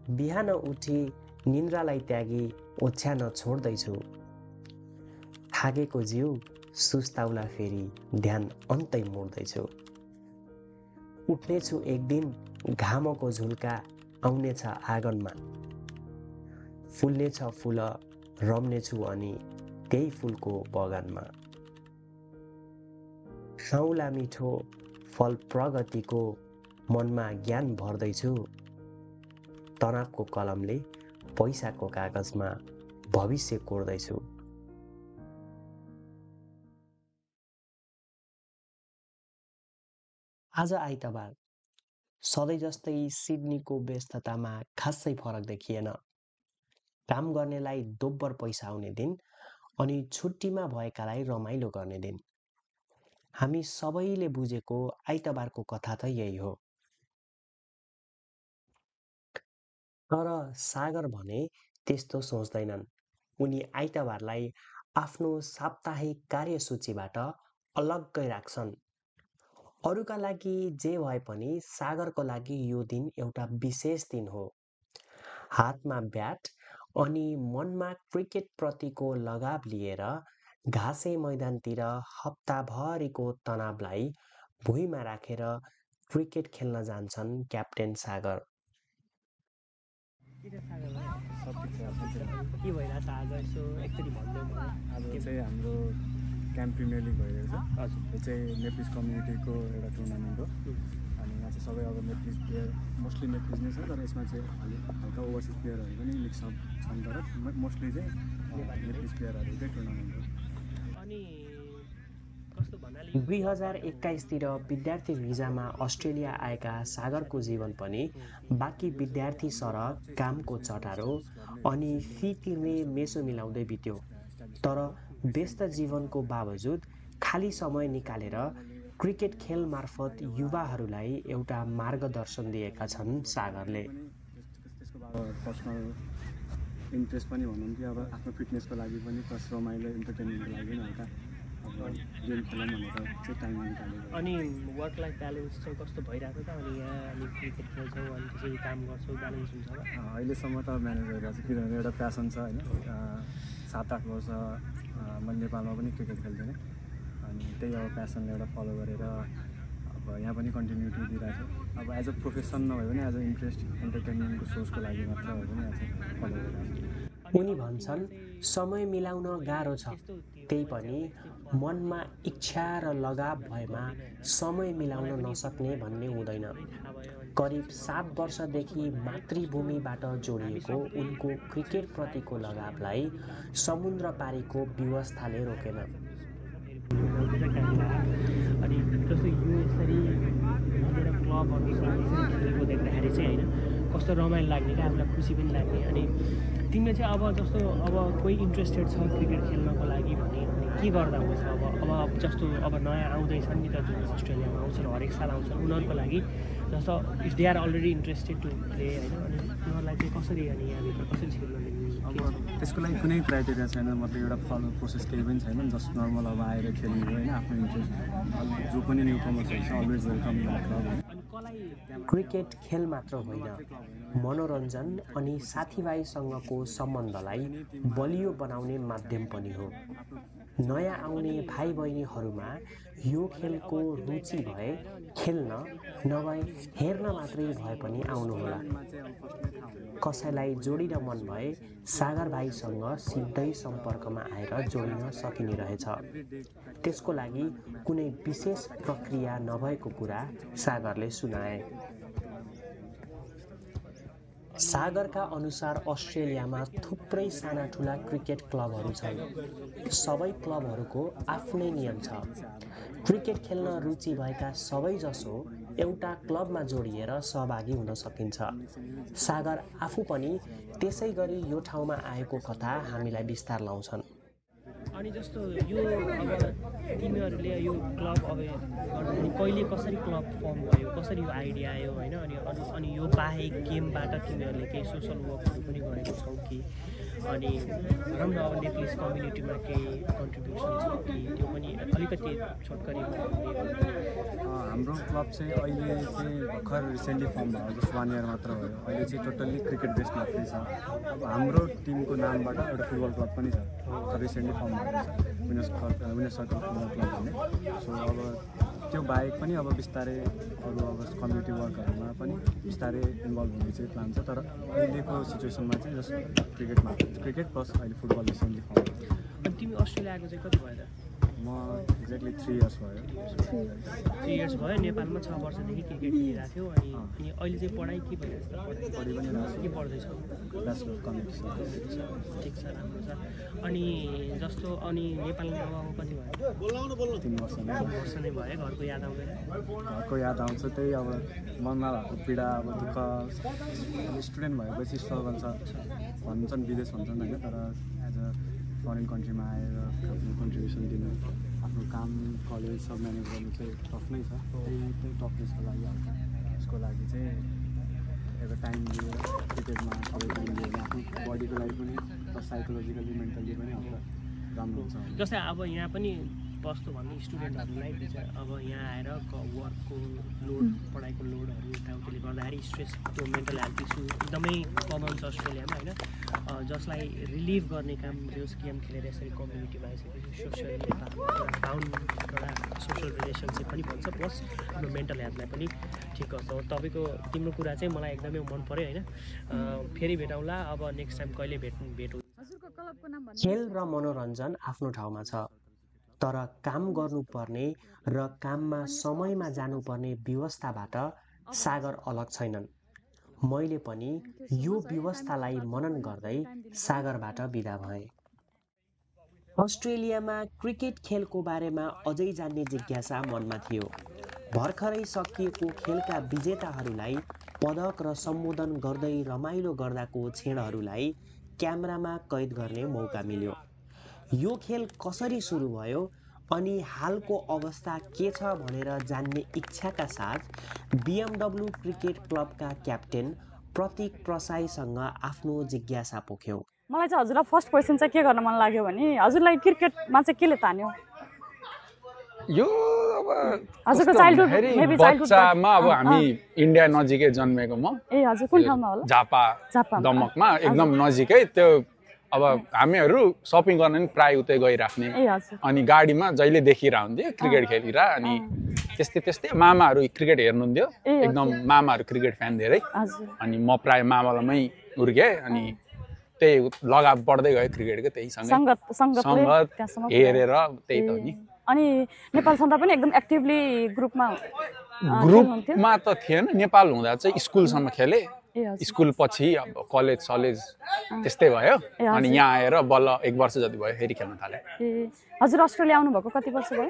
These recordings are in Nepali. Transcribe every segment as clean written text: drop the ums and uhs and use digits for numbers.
बिहान उठी निन्द्रालाई त्यागी ओछ्यान छोड्दैछु। थाकेको जिउ सुस्ताउला फेरि ध्यान अन्तै मोड्दैछु। उठ्नेछु एक दिन घामको झुल्का आउनेछ आँगनमा। फुल्नेछ फुल रम्नेछु अनि त्यही फुलको बगानमा। खाउला मिठो फल प्रगतिको मनमा ज्ञान भर्दैछु। तनावको कलमले पैसाको कागजमा भविष्य कोर्दैछु। आज आइतबार सधैँ जस्तै सिडनीको व्यस्ततामा खासै फरक देखिएन। काम गर्नेलाई दोब्बर पैसा आउने दिन अनि छुट्टीमा भएकालाई रमाइलो गर्ने दिन। हामी सबैले बुझेको आइतबारको कथा त यही हो। तर सागर भने त्यस्तो सोच्दैनन्। उनी आइतबारलाई आफ्नो साप्ताहिक कार्यसूचीबाट अलग्गै राख्छन्। अरूका लागि जे भए पनि सागरको लागि यो दिन एउटा विशेष दिन हो। हातमा ब्याट अनि मनमा क्रिकेट प्रतिको लगाव लिएर घाँसे मैदानतिर हप्ताभरिको तनावलाई भुइँमा राखेर क्रिकेट खेल्न जान्छन् क्याप्टेन सागर। के भइरहेछ आज यसो एकचोटि भन्नु आज चाहिँ हाम्रो क्याम्प प्रिमियर लिग भइरहेको छ। हजुर, यो चाहिँ नेप्लिज कम्युनिटीको एउटा टुर्नामेन्ट हो। अनि यहाँ चाहिँ सबै अब नेप्लिज प्लेयर मोस्टली नेप्लिज नै छ, तर यसमा चाहिँ हल्का ओभरसिज प्लेयरहरू पनि मिक्स छन्, तर मोस्टली चाहिँ नेप्लिज प्लेयरहरूकै टुर्नामेन्ट हो। अनि कस्तो भन्नाले 2021तिर विद्यार्थी भिजामा अस्ट्रेलिया आएका सागरको जीवन पनि बाँकी विद्यार्थी सरह कामको चटारो अनि फी तिर्ने मेसो मिलाउँदै बित्यो। तर व्यस्त जीवनको बावजुद खाली समय निकालेर क्रिकेट खेल मार्फत युवाहरूलाई एउटा मार्गदर्शन दिएका छन् सागरले। त्यसको पर्सनल इन्ट्रेस्ट पनि भनौँ कि अब आफ्नो फिटनेसको लागि पनि प्लस रमाइलो इन्टरटेनमेन्टको लागि पनि हल्का गेम खेलौँ भनेर चाहिँ टाइम निकालेको। अनि वर्क लाइफ ब्यालेन्स चाहिँ कस्तो भइरहेको त? अनि यहाँ हामी क्रिकेट खेल्छौँ अनि त्यसरी काम गर्छौँ, ब्यालेन्स हुन्छ होला? अहिलेसम्म त म्यानेज भइरहेको छ, किनभने एउटा प्यासन छ होइन। 7-8 वर्ष मैले नेपालमा पनि क्रिकेट खेल्थेँ अनि त्यही अब प्यासनले एउटा फलो गरेर अब यहाँ पनि कन्टिन्युटी दिइरहेको छु। अब एज अ प्रोफेसन नभए पनि एज अ इन्ट्रेस्ट इन्टरटेनमेन्टको सोर्सको लागि मात्र भए पनि यहाँ चाहिँ फलो गरिरहेको छु। उनी भन्छन् समय मिलाउन गाह्रो छ, त्यही पनि मनमा इच्छा र लगाव भएमा समय मिलाउन नसक्ने भन्ने हुँदैन। करिब 7 वर्षदेखि मातृभूमिबाट जोडिएको उनको क्रिकेट प्रतिको लगावलाई समुद्र पारीको व्यवस्थाले रोकेन। अनि जस्तो यो यसरी क्लबहरूसँग खेलेको देख्दाखेरि चाहिँ होइन कस्तो रमाइलो लाग्ने क्या, आफूलाई खुसी पनि लाग्ने। अनि तिमीले चाहिँ अब जस्तो अब कोही इन्ट्रेस्टेड छ क्रिकेट खेल्नको लागि भने के गर्दा हुन्छ? अब जस्तो अब नयाँ आउँदैछन् नि त, जुन अस्ट्रेलियामा आउँछन्, हरेक साल आउँछन्, उनीहरूको लागि जस्तो if they are already interested to play होइन, अनि उनीहरूलाई चाहिँ कसरी अनि यहाँभित्र कसरी छिर्न मिल्ने? अब त्यसको लागि कुनै क्राइटेरिया छैन, मतलब एउटा फलो प्रोसेस केही पनि छैन। जस्ट नर्मल अब आएर खेल्ने हो होइन, आफ्नो इन्ट्रेस्ट जो पनि न्यु कमर्सहरू छ अलवेज वेलकम क्लब। क्रिकेट खेल मात्र होइन, मनोरञ्जन अनि साथीभाइसँगको सम्बन्धलाई बलियो बनाउने माध्यम पनि हो। नयाँ आउने भाइ बहिनीहरूमा यो खेलको रुचि भए खेल्न नभए हेर्न मात्रै भए पनि आउनुहोला। कसैलाई जोडिन मन भए सागर भाइसँग सिधै सम्पर्कमा आएर जोडिन सकिने रहेछ। त्यसको लागि कुनै विशेष प्रक्रिया नभएको कुरा सागरले सुनाए। सागरका अनुसार अस्ट्रेलियामा थुप्रै साना ठुला क्रिकेट क्लबहरू छन्। सबै क्लबहरूको आफ्नै नियम छ। क्रिकेट खेल्न रुचि भएका सबैजसो एउटा क्लबमा जोडिएर सहभागी हुन सकिन्छ। सागर आफू पनि त्यसै गरी यो ठाउँमा आएको कथा हामीलाई विस्तार लाउँछन्। अनि जस्तो यो अब तिमीहरूले यो क्लब अब गर्दाखेरि कहिले कसरी क्लब फर्म भयो, कसरी यो आइडिया आयो होइन? अनि यो बाहेक गेमबाट तिमीहरूले केही सोसल वर्कहरू पनि गरेको छौ कि? अनि राम्रो अब नेप्लिस कम्युनिटीमा केही कन्ट्रिब्युसन छ कि त्यो पनि अलिकति छोटकरी हाम्रो क्लब चाहिँ अहिले चाहिँ भर्खर रिसेन्टली फर्म भयो, जस्ट 1 इयर मात्र भयो। अहिले चाहिँ टोटल्ली क्रिकेट बेस्ड मात्रै छ। अब हाम्रो टिमको नामबाट एउटा फुटबल क्लब पनि छ, रिसेन्टली फर्म भएको छ, विनर्स सर्कल फुटबल क्लब भन्ने। सो अब त्यो बाहेक पनि अब बिस्तारै अरू अब कम्युनिटी वर्कहरूमा पनि बिस्तारै इन्भल्भ हुने चाहिँ प्लान छ। तर अहिलेको सिचुएसनमा चाहिँ जस्ट क्रिकेट प्लस अहिले फुटबल रिसेन्टली फर्म भएको छ। अनि तिमी अस्ट्रेलिया आएको चाहिँ कति भयो त? म एक्ज्याक्टली 3 इयर्स भयो। 3 इयर्स भयो। नेपालमा 6 वर्षदेखि क्रिकेट खेलिरहेको थियौ। अनि अहिले चाहिँ पढाइ के भइरहेछ त? पढि पनि रहेछ। के पढ्दैछौ? ब्याचलर कम्युनिटी ठिक छ, राम्रो छ। अनि जस्तो अनि नेपालमा अब कति भयो? 3 वर्ष नै भयो। घरको याद आउँदैन? घरको याद आउँछ, त्यही अब मनमा भएको पीडा, अब दुःख। स्टुडेन्ट भएपछि स्ट्रगल छ भन्छन्, विदेश भन्छन् होइन, तर एज अ फरेन कन्ट्रीमा आएर आफ्नो कन्ट्रिब्युसन दिनु, आफ्नो काम कलेज सब म्यानेज गर्नु चाहिँ टफ नै छ। त्यही टफनेसको लागि हल्का यसको लागि चाहिँ एउटा टाइम दिएर क्रिकेटमा सबै टाइम दिएर आफ्नो बडीको लागि पनि साइकोलोजिकली मेन्टली पनि हल्का राम्रो हुन्छ। जस्तै अब यहाँ पनि कस्तो भन्ने स्टुडेन्टहरूलाई अब यहाँ आएर वर्कको लोड, पढाइको लोडहरू यताउतिले गर्दाखेरि स्ट्रेस, त्यो मेन्टल हेल्थ इस्यु एकदमै कमन छ अस्ट्रेलियामा होइन? जसलाई रिलिभ गर्ने काम जस गेम खेलेर यसरी कम्युनिटीमा आइसकेपछि सोसियल बााउन्ड एउटा सोसियल रिलेसनसिप पनि भन्छ, प्लस आफ्नो मेन्टल हेल्थलाई पनि ठिक गर्छ। तपाईँको तिम्रो कुरा चाहिँ मलाई एकदमै मन पऱ्यो होइन? फेरि भेटौँला। अब नेक्स्ट टाइम कहिले भेटौँ। खेल र मनोरञ्जन आफ्नो ठाउँमा छ, तर काम गर्नुपर्ने र काममा समयमा जानुपर्ने व्यवस्थाबाट सागर अलग छैनन्। मैले पनि यो व्यवस्थालाई मनन गर्दै सागरबाट बिदा भएँ। अस्ट्रेलियामा क्रिकेट खेलको बारेमा अझै जान्ने जिज्ञासा मनमा थियो। भर्खरै सकिएको खेलका विजेताहरूलाई पदक र सम्बोधन गर्दै रमाइलो गर्दाको क्षणहरूलाई क्यामेरामा कैद गर्ने मौका मिल्यो। यो खेल कसरी सुरु भयो अनि हालको अवस्था के छ भनेर जान्ने इच्छाका साथ BMW क्रिकेट क्लबका क्याप्टेन प्रतीक प्रसाईसँग आफ्नो जिज्ञासा पोख्यौँ। मलाई चाहिँ हजुरलाई फर्स्ट क्वेसन चाहिँ के गर्न मन लाग्यो भने हजुरलाई क्रिकेटमा चाहिँ केले तान्यो? यो अब हजुरको चाइल्डहुड मेबी बच्चामा अब हामी इन्डिया नजिकै जन्मेको म। ए हजुर कुन ठाउँमा होला? झापा दमकमा एकदम नजिकै। त्यो अब हामीहरू सपिङ गर्न नि प्राय उतै गइराख्ने, अनि गाडीमा जहिले देखिरहन्थ्यो क्रिकेट खेलिरह। अनि त्यस्तै मामाहरू क्रिकेट हेर्नुहुन्थ्यो, एकदम मामाहरू क्रिकेट फ्यान धेरै। अनि म प्राय मामालामै हुर्केँ, अनि त्यही लगाव बढ्दै गयो क्रिकेटको, त्यही सङ्गत हेरेर त्यही त नि। अनि नेपाल छँदा पनि एकदम एक्टिभली ग्रुपमा त थिएन। नेपाल हुँदा चाहिँ स्कुलसम्म खेलेँ, स्कुल पछि अब कलेज त्यस्तै भयो। अनि यहाँ आएर बल्ल 1 वर्ष जति भयो फेरि खेल्न थालेँ। हजुर अस्ट्रेलिया आउनु भएको कति वर्ष भयो?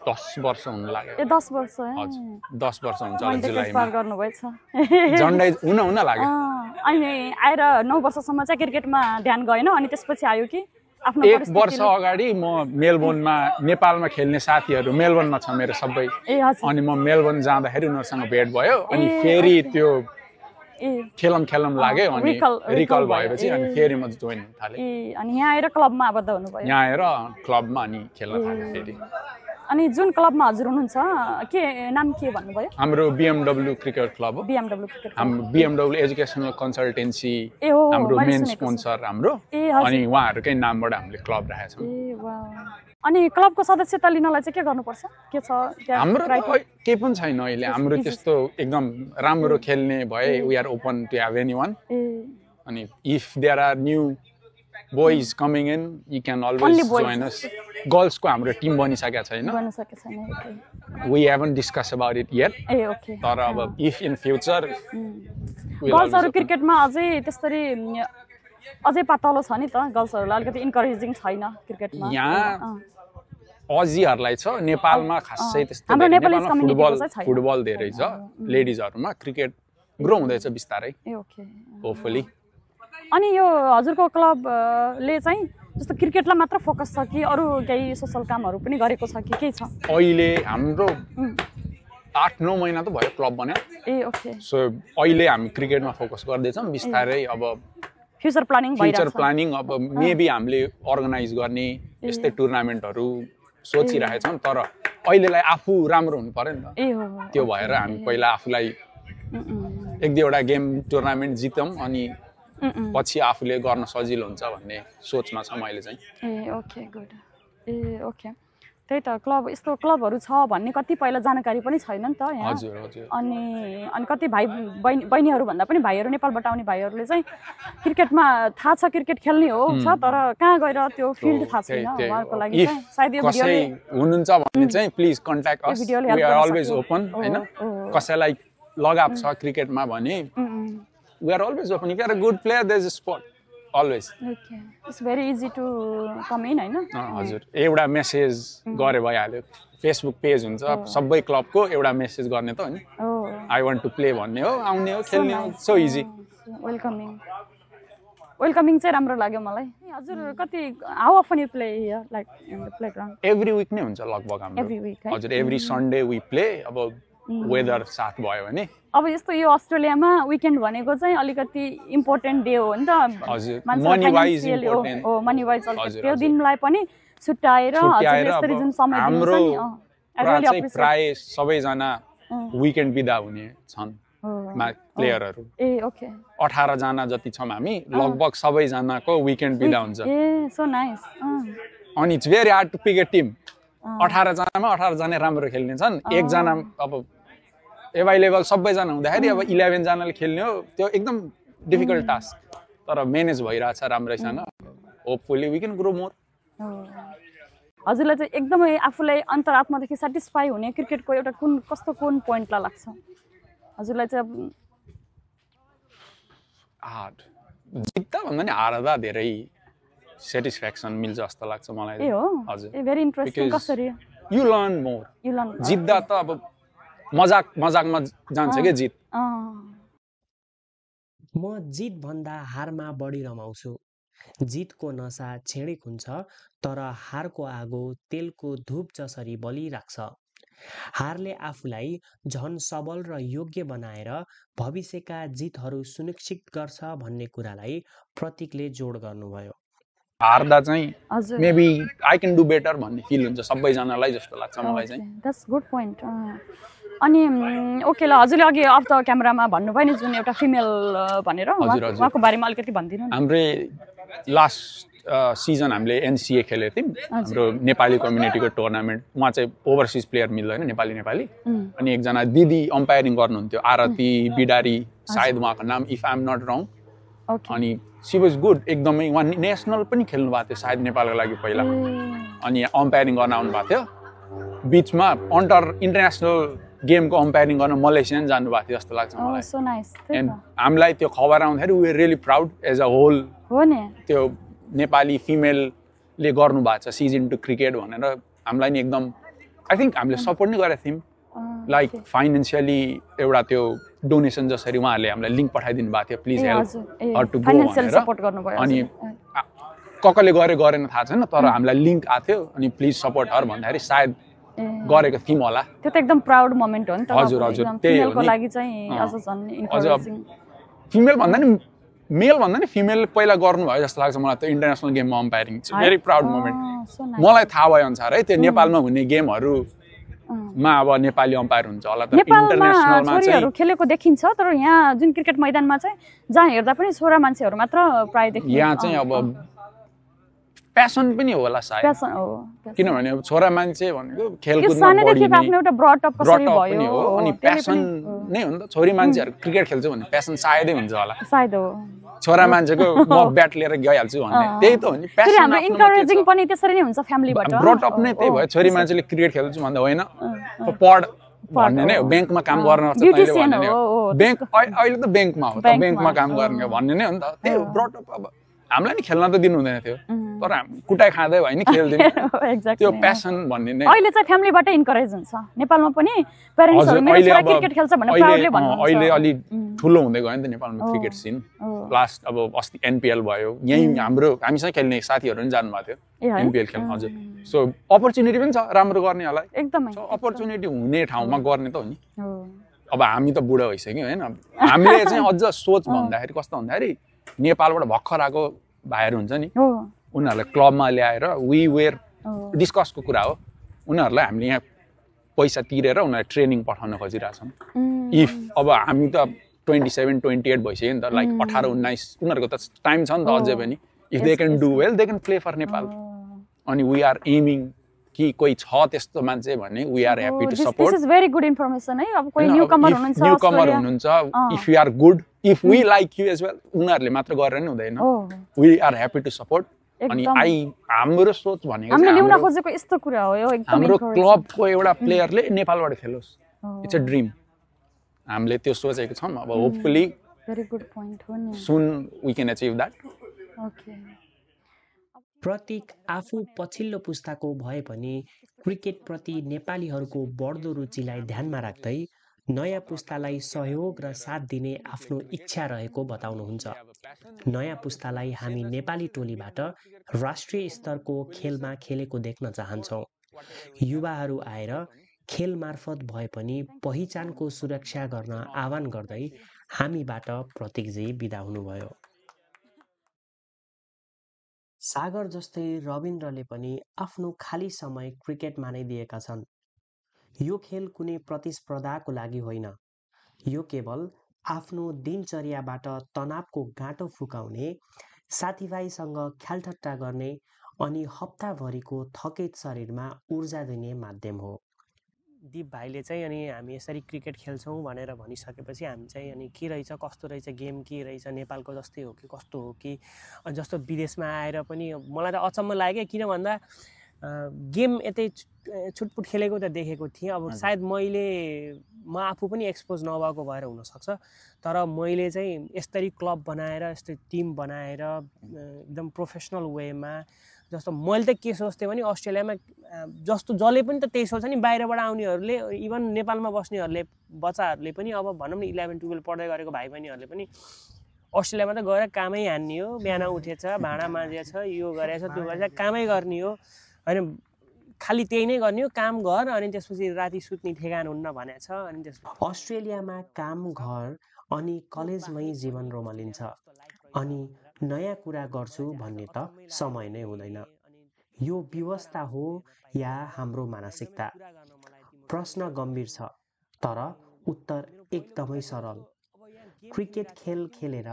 10 वर्ष हुन लाग्यो। 10 वर्ष? हजुर 10 वर्ष हुन्छ होला जुलाईमा। पार गर्नुभएछ झन्डै हुन लाग्यो। अनि आएर 9 वर्षसम्म चाहिँ क्रिकेटमा ध्यान गएन, अनि त्यसपछि आयो कि? 1 वर्ष अगाडि म मेलबोर्नमा नेपालमा खेल्ने साथीहरू मेलबोर्नमा छ मेरो सबै। अनि म मेलबोर्न जाँदाखेरि उनीहरूसँग भेट भयो, अनि फेरि त्यो खेलम लाग्यो। अनि रिकल भएपछि अनि फेरि म जोइन थालेँ। अनि यहाँ आएर क्लबमा आबद्ध हुनुभयो? यहाँ आएर क्लबमा अनि खेल्न थालेँ फेरि। अनि जुन क्लबमा हजुर हुनुहुन्छ के नाम के भन्नुभयो? हाम्रो BMW क्रिकेट क्लब हो। BMW क्रिकेट क्लब, हाम्रो BMW एजुकेसनल कन्सल्टेन्सी हाम्रो मेन स्पोन्सर हाम्रो। अनि उहाँहरूकै नामबाट हामीले क्लब राखेका छौँ। अनि क्लबको सदस्यता लिनलाई चाहिँ के गर्नुपर्छ? के छ हाम्रो? केही पनि छैन अहिले। हाम्रो त्यस्तो एकदम राम्रो खेल्ने भए we are open to have anyone. अनि if there are new boys coming in, you can always join us. Girls को हाम्रो टिम बनिसकेको छैन। We haven't discussed about it yet. तर अब if in future गर्ल्सहरु क्रिकेटमा अझै त्यसरी अझै पातलो छ नि त, गर्ल्सहरुलाई अलिकति इन्करेजिङ छैन क्रिकेटमा। यहाँ अजीहरुलाई छ, नेपालमा खासै त्यस्तो नेपालमा फुटबल धेरै छ, लेडिजहरुमा क्रिकेट ग्रो हुँदैछ बिस्तारै। होपफुली। अनि यो हजुरको क्लबले चाहिँ जस्तो क्रिकेटलाई मात्र फोकस छ कि अरू केही सोसल कामहरू पनि गरेको छ कि के छ? अहिले हाम्रो 8-9 महिना त भयो क्लब बन्यो। ए ओके। सो अहिले हामी क्रिकेटमा फोकस गर्दैछौँ बिस्तारै। अब फ्युचर प्लानिङ भइरहेछ। फ्युचर प्लानिङ अब मेबी हामीले अर्गनाइज गर्ने यस्तै टुर्नामेन्टहरू सोचिरहेछौँ, तर अहिलेलाई आफू राम्रो हुनु पर्यो नि त। ए हो। त्यो भएर हामी पहिला आफूलाई 1-2वटा गेम टुर्नामेन्ट जितौँ अनि पछि आफूले गर्न सजिलो हुन्छ भन्ने सोचमा छ मैले चाहिँ। ए ओके गुड। ए ओके। त्यही त क्लब यस्तो क्लबहरू छ भन्ने कति पहिला जानकारी पनि छैन नि त यहाँ। हजुर हजुर। अनि कति भाइ बहिनीहरू भन्दा पनि भाइहरू नेपालबाट आउने भाइहरूले चाहिँ क्रिकेटमा थाहा छ क्रिकेट खेल्ने हो छ, तर कहाँ गएर त्यो फिल्ड थाहा छैन उहाँहरूको लागि चाहिँ। सायद यो भिडियोले हुनुहुन्छ भने चाहिँ please contact us, we are always open हैन। कसैलाई लगाव छ क्रिकेटमा भने we are always open. If you are a good player there is a spot always. Okay, it's very easy to come in हैन। हजुर, एउटा मेसेज गरे भइहाल्यो। फेसबुक पेज हुन्छ सबै क्लबको, एउटा मेसेज गर्ने त हैन। आई वान्ट टु प्ले भन्ने हो, आउने हो, खेल्ने हो, सो इजी। वेलकमिङ चाहिँ राम्रो लाग्यो मलाई। हजुर कति how often you play here like in the playground? Every week नै हुन्छ लगभग हाम्रो। Every week? हजुर, एभ्री सन्डे वी प्ले। अब वेदर साथ भयो भने। अब यस्तो यो अस्ट्रेलियामा विकेन्ड भनेको चाहिँ अलिकति इम्पोर्टेन्ट डे हो नि त। हजुर, मनी वाइज इम्पोर्टेन्ट हो। मनी वाइज त्यो दिनलाई पनि छुट्याएर यसरी जुन समय दिन्छ नि चाहिँ प्राय सबैजना विकेन्ड बिदा हुने छन् प्लेयरहरू। ए ओके। 18 जना जति छौँ हामी, लगभग सबैजनाको विकेन्ड बिदा हुन्छ। Ah so nice. अनि it's very hard to pick a team. 18 जनामा 18 जना राम्रो खेल्ने छन्, एकजना अब एभाइलेबल सबैजना हुँदाखेरि अब 11 जनाले खेल्ने हो, त्यो एकदम डिफिकल्ट टास्क, तर म्यानेज भइरहेछ राम्रैसँग। Hopefully we can grow more. हजुरलाई चाहिँ एकदमै आफूलाई अन्तरात्मादेखि सेटिस्फाई हुने क्रिकेटको एउटा कुन पोइन्टलाई लाग्छ हजुरलाई चाहिँ? जित्दा भन्दा नि हार्दा धेरै सेटिस्फ्याक्सन मिल्छ जस्तो लाग्छ मलाई। ए हो? हजुर, ए भेरी इन्ट्रेस्टिङ। कसरी? You learn more. जित्दा त अब मजाकमा जान्छ के जित। म जित भन्दा हारमा बढी रमाउँछु। जितको नसा छेडेक हुन्छ, तर हारको आगो तेलको धूप जसरी बलिराख्छ। हारले आफूलाई झन सबल र योग्य बनाएर भविष्यका जितहरू सुनिश्चित गर्छ भन्ने कुरालाई प्रतीकले जोड गर्नुभयो। हार्दा चाहिँ maybe I can do better भन्ने फिल हुन्छ सबैजनालाई जस्तो लाग्छ मलाई चाहिँ। That's good point. अनि ओके ल, हजुरले अघि अफ द क्यामेरामा भन्नुभयो नि जुन एउटा फिमेल भनेर, उहाँको बारेमा अलिकति भनिदिनु न। हाम्रो लास्ट सिजन हामीले एनसिए खेलेको थियौँ, हाम्रो नेपाली कम्युनिटीको टुर्नामेन्ट। उहाँ चाहिँ ओभरसिज प्लेयर मिल्दैन, नेपाली। अनि एकजना दिदी अम्पायरिङ गर्नुहुन्थ्यो, आरती बिडारी सायद उहाँको नाम, इफ आइ एम नट रङ। अनि सी वाज गुड एकदमै। उहाँ नेसनल पनि खेल्नु भएको थियो सायद नेपालको लागि पहिला, अनि अम्पायरिङ गर्न आउनु भएको थियो। बिचमा इन्टरनेसनल गेमको अम्पायरिङ गर्न मलेसिया जानुभएको थियो जस्तो लाग्छ मलाई। एन्ड हामीलाई त्यो खबर आउँदाखेरि we are really proud as a whole. हो नि, त्यो नेपाली फिमेलले गर्नुभएको छ सिजन टु क्रिकेट भनेर हामीलाई नि एकदम आई थिङ्क हामीले सपोर्ट नै गरेको थियौँ। लाइक फाइनेन्सियली एउटा त्यो डोनेसन जसरी उहाँहरूले हामीलाई लिङ्क पठाइदिनु भएको थियो, please help her to go भनेर। अनि कसले गरेन थाहा छैन, तर हामीलाई लिङ्क आएको थियो अनि प्लिज सपोर्ट हर भन्दाखेरि सायद गरेको थियौँ होला। त्यो त एकदम प्राउड मोमेन्ट हो नि त। हजुर हजुर, त्यही हो नि। लागि चाहिँ अझ झन् इन्करेजिङ। फिमेल भन्दा नि मेल भन्दा नि फिमेल पहिला गर्नुभयो जस्तो लाग्छ मलाई। त्यो इन्टरनेसनल गेममा अम्पायरिङ चाहिँ भेरी प्राउड मोमेन्ट। मलाई थाहा भए अनुसार है, त्यो नेपालमा हुने गेमहरूमा अब नेपाली अम्पायर हुन्छ होला, तर इन्टरनेसनलमा चाहिँ खेलेको देखिन्छ। तर यहाँ जुन क्रिकेट मैदानमा चाहिँ जहाँ हेर्दा पनि छोरा मान्छेहरू मात्र प्राय देखिन्छ। यहाँ चाहिँ अब प्यासन पनि होला सायद, किनभने छोरा मान्छे भनेको खेलकुदमा बढी एउटा ब्रटअप पनि हो। अनि प्यासन नै हो नि त। छोरी मान्छेहरू क्रिकेट खेल्छु भने प्यासन सायदै हुन्छ होला, सायद हो। छोरा मान्छेको म ब्याट लिएर गइहाल्छु भन्ने त्यही त हो नि। प्यासन इन्करेजिङ पनि त्यसरी नै हुन्छ फ्यामिलीबाट। ब्रटअप नै त्यही भयो। छोरी मान्छेले क्रिकेट खेल्छु भन्दा होइन, पढ भन्ने नै हो, ब्याङ्कमा काम गर्न ब्याङ्क अहिले त ब्याङ्कमा हो, ब्याङ्कमा काम गर्ने भन्ने नै हो नि त। त्यही हो ब्रटअप। अब हामीलाई नि खेल्न त दिनु हुँदैन थियो तर कुटाइ खाँदै भयो नि खेल्दिने त्यो प्यासन भन्ने नै अहिले चाहिँ फ्यामिलीबाटै इन्करेज हुन्छ नेपालमा पनि प्यारेन्ट्सहरु मेरो छोरा क्रिकेट खेल्छ भनेर प्राउडली भन्नुहुन्छ अहिले अलि ठुलो हुँदै गयो नि त नेपालमा क्रिकेट सिन लास्ट अब अस्ति एनपीएल भयो यही हामीसँग खेल्ने साथीहरु पनि जानु भएको थियो एनपीएल खेल्न हजुर सो अपर्च्युनिटी पनि छ राम्रो गर्नेहरूलाई एकदमै सो अपर्च्युनिटी हुने ठाउँमा गर्ने त हो नि अब हामी त बुढा भइसक्यौं हैन हामीले चाहिँ अझ सोच भन्दाखेरि कस्तो भन्दाखेरि नेपालबाट भर्खर आएको भाइहरु हुन्छ नि उनीहरुलाई क्लबमा ल्याएर वी वेयर डिस्कसको कुरा हो उनीहरुलाई हामीले यहाँ पैसा तिरेर उनीहरुलाई ट्रेनिङ पठाउन खोजिरहेछौं इफ अब हामी त 27 28 भइसक्यो नि त लाइक 18 19 उनीहरुको त टाइम छ नि त अझै पनि if they can do well they can play for Nepal अनि वी आर एमिङ कि कोही छ त्यस्तो मान्छे भने we are happy to support this is very good information है अब कोही न्यूकमर हुनुहुन्छ if you are good if we like you as well उनीहरुले मात्र गरेर नि हुँदैन we are happy to support अनि हाम्रो सोच भनेको हामीले ल्याउन खोजेको यस्तो कुरा हो यो एकदम हाम्रो क्लबको एउटा प्लेयरले नेपालबाट खेलोस् इट्स अ ड्रीम हामीले त्यो सोचेको छौं अब होपफुली भेरी गुड पोइन्ट हो नि soon we can achieve that okay Pratik आफू पछिल्लो पुस्ताको भए पनि क्रिकेटप्रति नेपालीहरूको बढ्दो रुचिलाई ध्यानमा राख्दै नयाँ पुस्तालाई सहयोग र साथ दिने आफ्नो इच्छा रहेको बताउनुहुन्छ नयाँ पुस्तालाई हामी नेपाली टोलीबाट राष्ट्रिय स्तरको खेलमा खेलेको देख्न चाहन्छौँ युवाहरू आएर खेल मार्फत भए पनि पहिचानको सुरक्षा गर्न आह्वान गर्दै हामीबाट प्रतीकजी बिदा हुनुभयो सागर जस्तै रविन्द्रले पनि आफ्नो खाली समय क्रिकेटमा नै दिएका छन् यो खेल कुनै प्रतिस्पर्धाको लागि होइन यो केवल आफ्नो दिनचर्याबाट तनावको गाँटो फुकाउने साथीभाइसँग ख्यालठट्टा गर्ने अनि हप्ताभरिको थकित शरीरमा ऊर्जा दिने माध्यम हो दीप भाइले चाहिँ अनि हामी यसरी क्रिकेट खेल्छौँ भनेर भनिसकेपछि हामी चाहिँ अनि के रहेछ कस्तो रहेछ गेम के रहेछ नेपालको जस्तै हो कि कस्तो हो कि जस्तो विदेशमा आएर पनि मलाई त अचम्म लाग्यो किन भन्दा गेम यतै छुटपुट खेलेको त देखेको थिएँ अब सायद म आफू पनि एक्सपोज नभएको भएर हुनसक्छ तर मैले चाहिँ यसरी क्लब बनाएर यस्तो टिम बनाएर एकदम प्रोफेसनल वेमा जस्तो मैले त के सोच्थेँ भने अस्ट्रेलियामा जस्तो जसले पनि त त्यही सोच्छ नि बाहिरबाट आउनेहरूले इभन नेपालमा बस्नेहरूले बच्चाहरूले पनि अब भनौँ न 11 12 पढ्दै गरेको भाइ बहिनीहरूले पनि अस्ट्रेलियामा त गएर कामै हान्ने हो बिहान उठेछ भाँडा माझेछ यो गरेछ त्यो गरेछ कामै गर्ने हो होइन खालि त्यही नै गर्ने हो काम घर अनि त्यसपछि राति सुत्ने ठेगान हुन्न भनेको छ अनि त्यसपछि अस्ट्रेलियामा काम घर अनि कलेजमै जीवन रोमलिन्छ अनि नयाँ कुरा गर्छु भन्ने त समय नै हुँदैन यो व्यवस्था हो या हाम्रो मानसिकता प्रश्न गम्भीर छ तर उत्तर एकदमै सरल क्रिकेट खेल खेलेर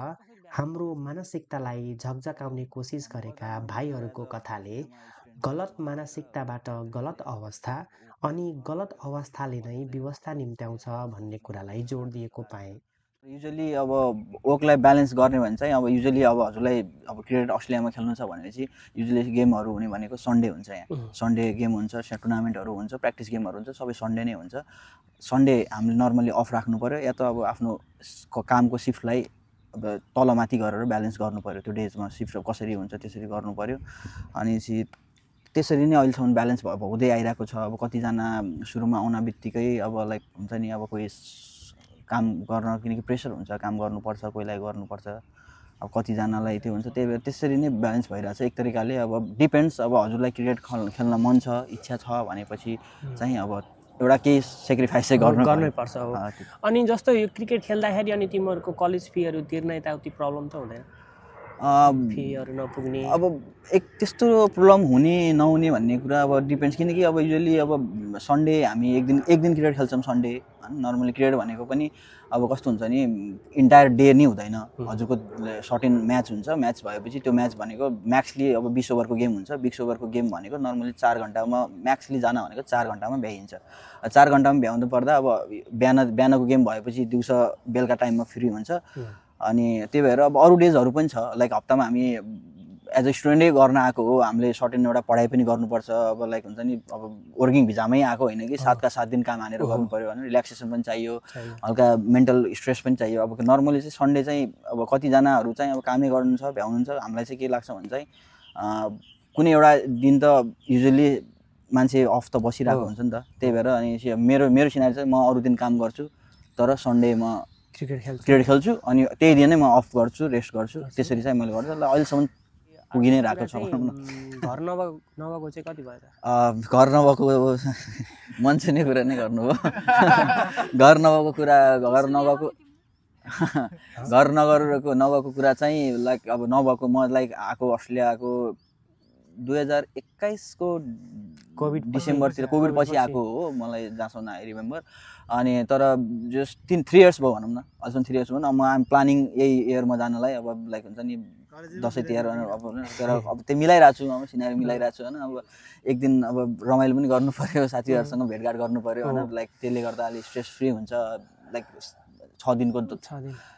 हाम्रो मानसिकतालाई झकझकाउने कोसिस गरेका भाइहरूको कथाले गलत मानसिकताबाट गलत अवस्था अनि गलत अवस्थाले नै व्यवस्था निम्त्याउँछ भन्ने कुरालाई जोड दिएको पाएँ युजुअली अब वर्क लाइफ ब्यालेन्स गर्ने भने चाहिँ अब युजुअली अब हजुरलाई अब क्रिकेट अस्ट्रेलियामा खेल्नु छ भनेपछि युजुअली गेमहरू हुने भनेको सन्डे हुन्छ यहाँ सन्डे गेम हुन्छ टुर्नामेन्टहरू हुन्छ प्र्याक्टिस गेमहरू हुन्छ सबै सन्डे नै हुन्छ सन्डे हामीले नर्मली अफ राख्नु पऱ्यो या त अब आफ्नो कामको सिफ्टलाई अब तलमाथि गरेर ब्यालेन्स गर्नु पऱ्यो त्यो डेजमा सिफ्ट कसरी हुन्छ त्यसरी गर्नु पऱ्यो अनि त्यसरी नै अहिलेसम्म ब्यालेन्स हुँदै आइरहेको छ अब कतिजना सुरुमा आउन बित्तिकै अब लाइक हुन्छ नि अब कोही काम गर्न किनकि प्रेसर हुन्छ काम गर्नुपर्छ कोहीलाई गर्नुपर्छ अब कतिजनालाई त्यो हुन्छ त्यही भएर त्यसरी नै ब्यालेन्स भइरहेछ एक तरिकाले अब डिपेन्ड्स अब हजुरलाई क्रिकेट खेल्न मन छ इच्छा छ भनेपछि चाहिँ अब एउटा केही सेक्रिफाइस चाहिँ गर्नै पर्छ अनि जस्तो यो क्रिकेट खेल्दाखेरि अनि तिमीहरूको कलेज फीहरू तिर्न यताउति प्रब्लम त हुँदैन फीहरू नपुग्ने अब एक त्यस्तो प्रब्लम हुने नहुने भन्ने कुरा अब डिपेन्ड्स किनकि अब युजुअली अब सन्डे हामी एक दिन क्रिकेट खेल्छौँ सन्डे नर्मली क्रिकेट भनेको पनि अब कस्तो हुन्छ नि इन्टायर डे नै हुँदैन हजुरको सर्टेन म्याच हुन्छ म्याच भएपछि त्यो म्याच भनेको म्याक्सली अब 20 ओभरको गेम हुन्छ 20 ओभरको गेम भनेको नर्मली 4 घण्टामा म्याक्सली जान भनेको 4 घण्टामा भ्याइन्छ 4 घण्टामा भ्याउनु पर्दा अब बिहानको गेम भएपछि दिउँसो बेलुका टाइममा फ्री हुन्छ अनि त्यही भएर अब अरू डेजहरू पनि छ लाइक हप्तामा हामी एज अ स्टुडेन्टै गर्न आएको हो, हामीले सर्टेन एउटा पढाइ पनि गर्नुपर्छ, अब लाइक हुन्छ नि अब वर्किङ भिजामै आएको होइन कि 7 का 7 दिन काम हानेर गर्नु पऱ्यो भने रिल्याक्सेसन पनि चाहियो, हल्का मेन्टल स्ट्रेस पनि चाहियो। अब नर्मली चाहिँ सन्डे चाहिँ अब कतिजनाहरू चाहिँ अब कामै गर्नुहुन्छ भ्याउनुहुन्छ, हामीलाई चाहिँ के लाग्छ भने चाहिँ कुनै एउटा दिन त युजली मान्छे अफ त बसिरहेको हुन्छ नि त, त्यही भएर अनि मेरो सिनारी चाहिँ म अरू दिन काम गर्छु तर सन्डे म क्रिकेट खेल्छु अनि त्यही दिन नै म अफ गर्छु, रेस्ट गर्छु, त्यसरी चाहिँ मैले गर्छु। ल अहिलेसम्म पुगि नै रहेको छ। घर नभएको चाहिँ कति भयो त? घर नभएको मान्छे नै कुरा नै गर्नु हो। घर नभएको कुरा चाहिँ लाइक अब नभएको म लाइक आएको अस्ट्रेलिया आएको 2021 को डिसेम्बरतिर कोभिड पछि आएको हो मलाई जहाँसम्म आई रिमेम्बर। अनि तर जस्ट 3 इयर्स भयो भनौँ न, अहिलेसम्म 3 इयर्स भनौँ। म आइम प्लानिङ यही इयरमा जानलाई, अब लाइक हुन्छ नि दसैँ तिहार अब तर अब त्यो मिलाइरहेको छु, अब सिनारी मिलाइरहेको छु होइन। अब एक दिन अब रमाइलो पनि गर्नु पऱ्यो, साथीहरूसँग भेटघाट गर्नु पऱ्यो होइन, लाइक त्यसले गर्दा अलिक स्ट्रेस फ्री हुन्छ। लाइक 6 दिनको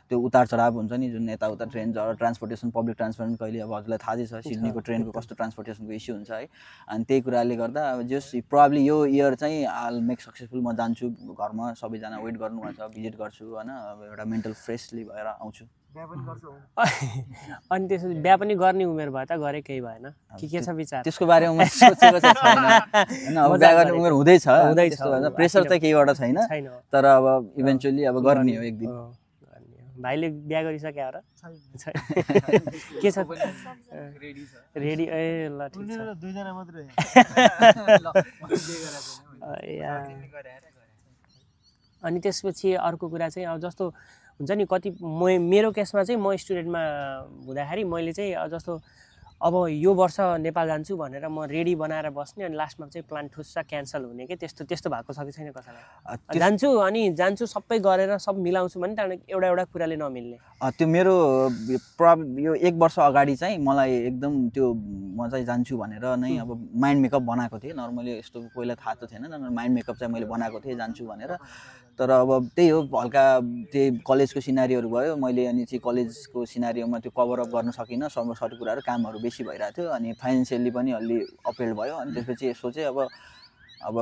त्यो उतार चढाव हुन्छ नि, जुन यताउता ट्रेन ट्रान्सपोर्टेसन पब्लिक ट्रान्सपोर्ट कहिले अब हजुरलाई थाहा छ सिडनीको ट्रेनको कस्तो ट्रान्सपोर्टेसनको इस्यु हुन्छ है। अनि त्यही कुराले गर्दा अब जस्ट प्रोबब्ली यो इयर चाहिँ आल मेक सक्सेसफुल। म जान्छु घरमा, सबैजना वेट गर्नुभएको छ, भिजिट गर्छु होइन, अब एउटा मेन्टल फ्रेसली भएर आउँछु। अनि त्यसो बिहा पनि गर्ने उमेर भयो त, गरे केही भएन के छ विचार? त्यसको बारेमा सोचेको चाहिँ छैन होइन। अब बिहा गर्ने उमेर हुँदैछ, प्रेसर चाहिँ केहीबाट छैन, तर अब इभेन्चुअली अब गर्ने हो एक दिन। भाइले बिहा गरिसक्यो र के छ? रेडी ए ल ठिक छ, दुईजना मात्रै। अनि त्यसपछि अर्को कुरा चाहिँ अब जस्तो हुन्छ नि कति मेरो केसमा चाहिँ म स्टुडेन्टमा हुँदाखेरि मैले चाहिँ जस्तो अब यो वर्ष नेपाल जान्छु भनेर म रेडी बनाएर बस्ने अनि लास्टमा चाहिँ प्लान ठुस्सा क्यान्सल हुने के त्यस्तो भएको छ कि छैन कसैलाई? जान्छु सबै गरेर सब मिलाउँछु भने त्यहाँदेखि एउटा कुराले नमिल्ने। त्यो मेरो यो 1 वर्ष अगाडि चाहिँ मलाई एकदम त्यो म चाहिँ जान्छु भनेर नै अब माइन्ड मेकअप बनाएको थिएँ। नर्मली यस्तो पहिला थाहा त थिएन, माइन्ड मेकअप चाहिँ मैले बनाएको थिएँ जान्छु भनेर। तर अब त्यही हो, हल्का त्यही कलेजको सिनारीहरू भयो, मैले अनि चाहिँ कलेजको सिनारीमा त्यो कभर अप गर्न सकिनँ, सबै कुराहरू कामहरू बेसी भइरहेको थियो अनि फाइनेन्सियली पनि अलि अपहेल्ड भयो। अनि त्यसपछि यसो चाहिँ अब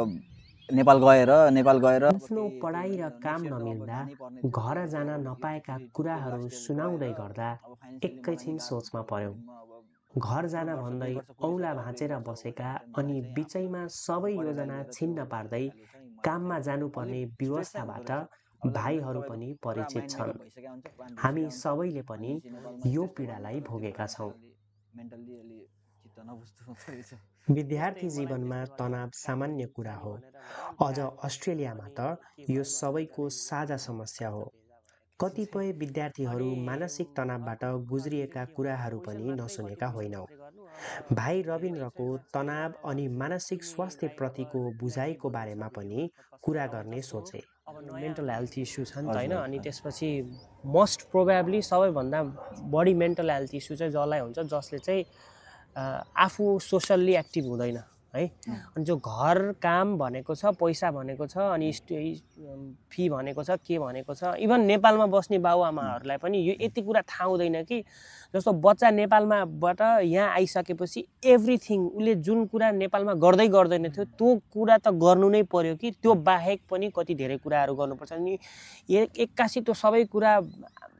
नेपाल गएर आफ्नो पढाइ र काम नमिल्दा घर जान नपाएका कुराहरू सुनाउँदै गर्दा एकैछिन सोचमा पर्यौँ। घर जान भन्दै औँला भाँचेर बसेका अनि बिचैमा सबै योजना छिन्न पार्दै काममा जानुपर्ने व्यवस्थाबाट भाइहरू पनि परिचित छन्। हामी सबैले पनि यो पीडालाई भोगेका छौँ। विद्यार्थी जीवनमा तनाव सामान्य कुरा हो, अझ अस्ट्रेलियामा त यो सबैको साझा समस्या हो। कतिपय विद्यार्थीहरू मानसिक तनावबाट गुज्रिएका कुराहरू पनि नसुनेका होइनौँ। भाइ रविन्द्रको तनाव अनि मानसिक स्वास्थ्य प्रतिको बुझाइको बारेमा पनि कुरा गर्ने सोचे। अब मेन्टल हेल्थ इस्यु छ नि त होइन, अनि त्यसपछि मोस्ट प्रोबेबली सबैभन्दा बढी मेन्टल हेल्थ इस्यु चाहिँ जसलाई हुन्छ जसले चाहिँ आफू सोसल्ली एक्टिभ हुँदैन है। अनि जो घर काम भनेको छ, पैसा भनेको छ, अनि फी भनेको छ, के भनेको छ, इभन नेपालमा बस्ने बाबुआमाहरूलाई पनि यो यति कुरा थाहा हुँदैन कि जस्तो बच्चा नेपालमाबाट यहाँ आइसकेपछि एभ्रिथिङ उसले जुन कुरा नेपालमा गर्दैन थियो त्यो कुरा त गर्नु नै पर्यो कि त्यो बाहेक पनि कति धेरै कुराहरू गर्नुपर्छ। अनि एक्कासी त्यो सबै कुरा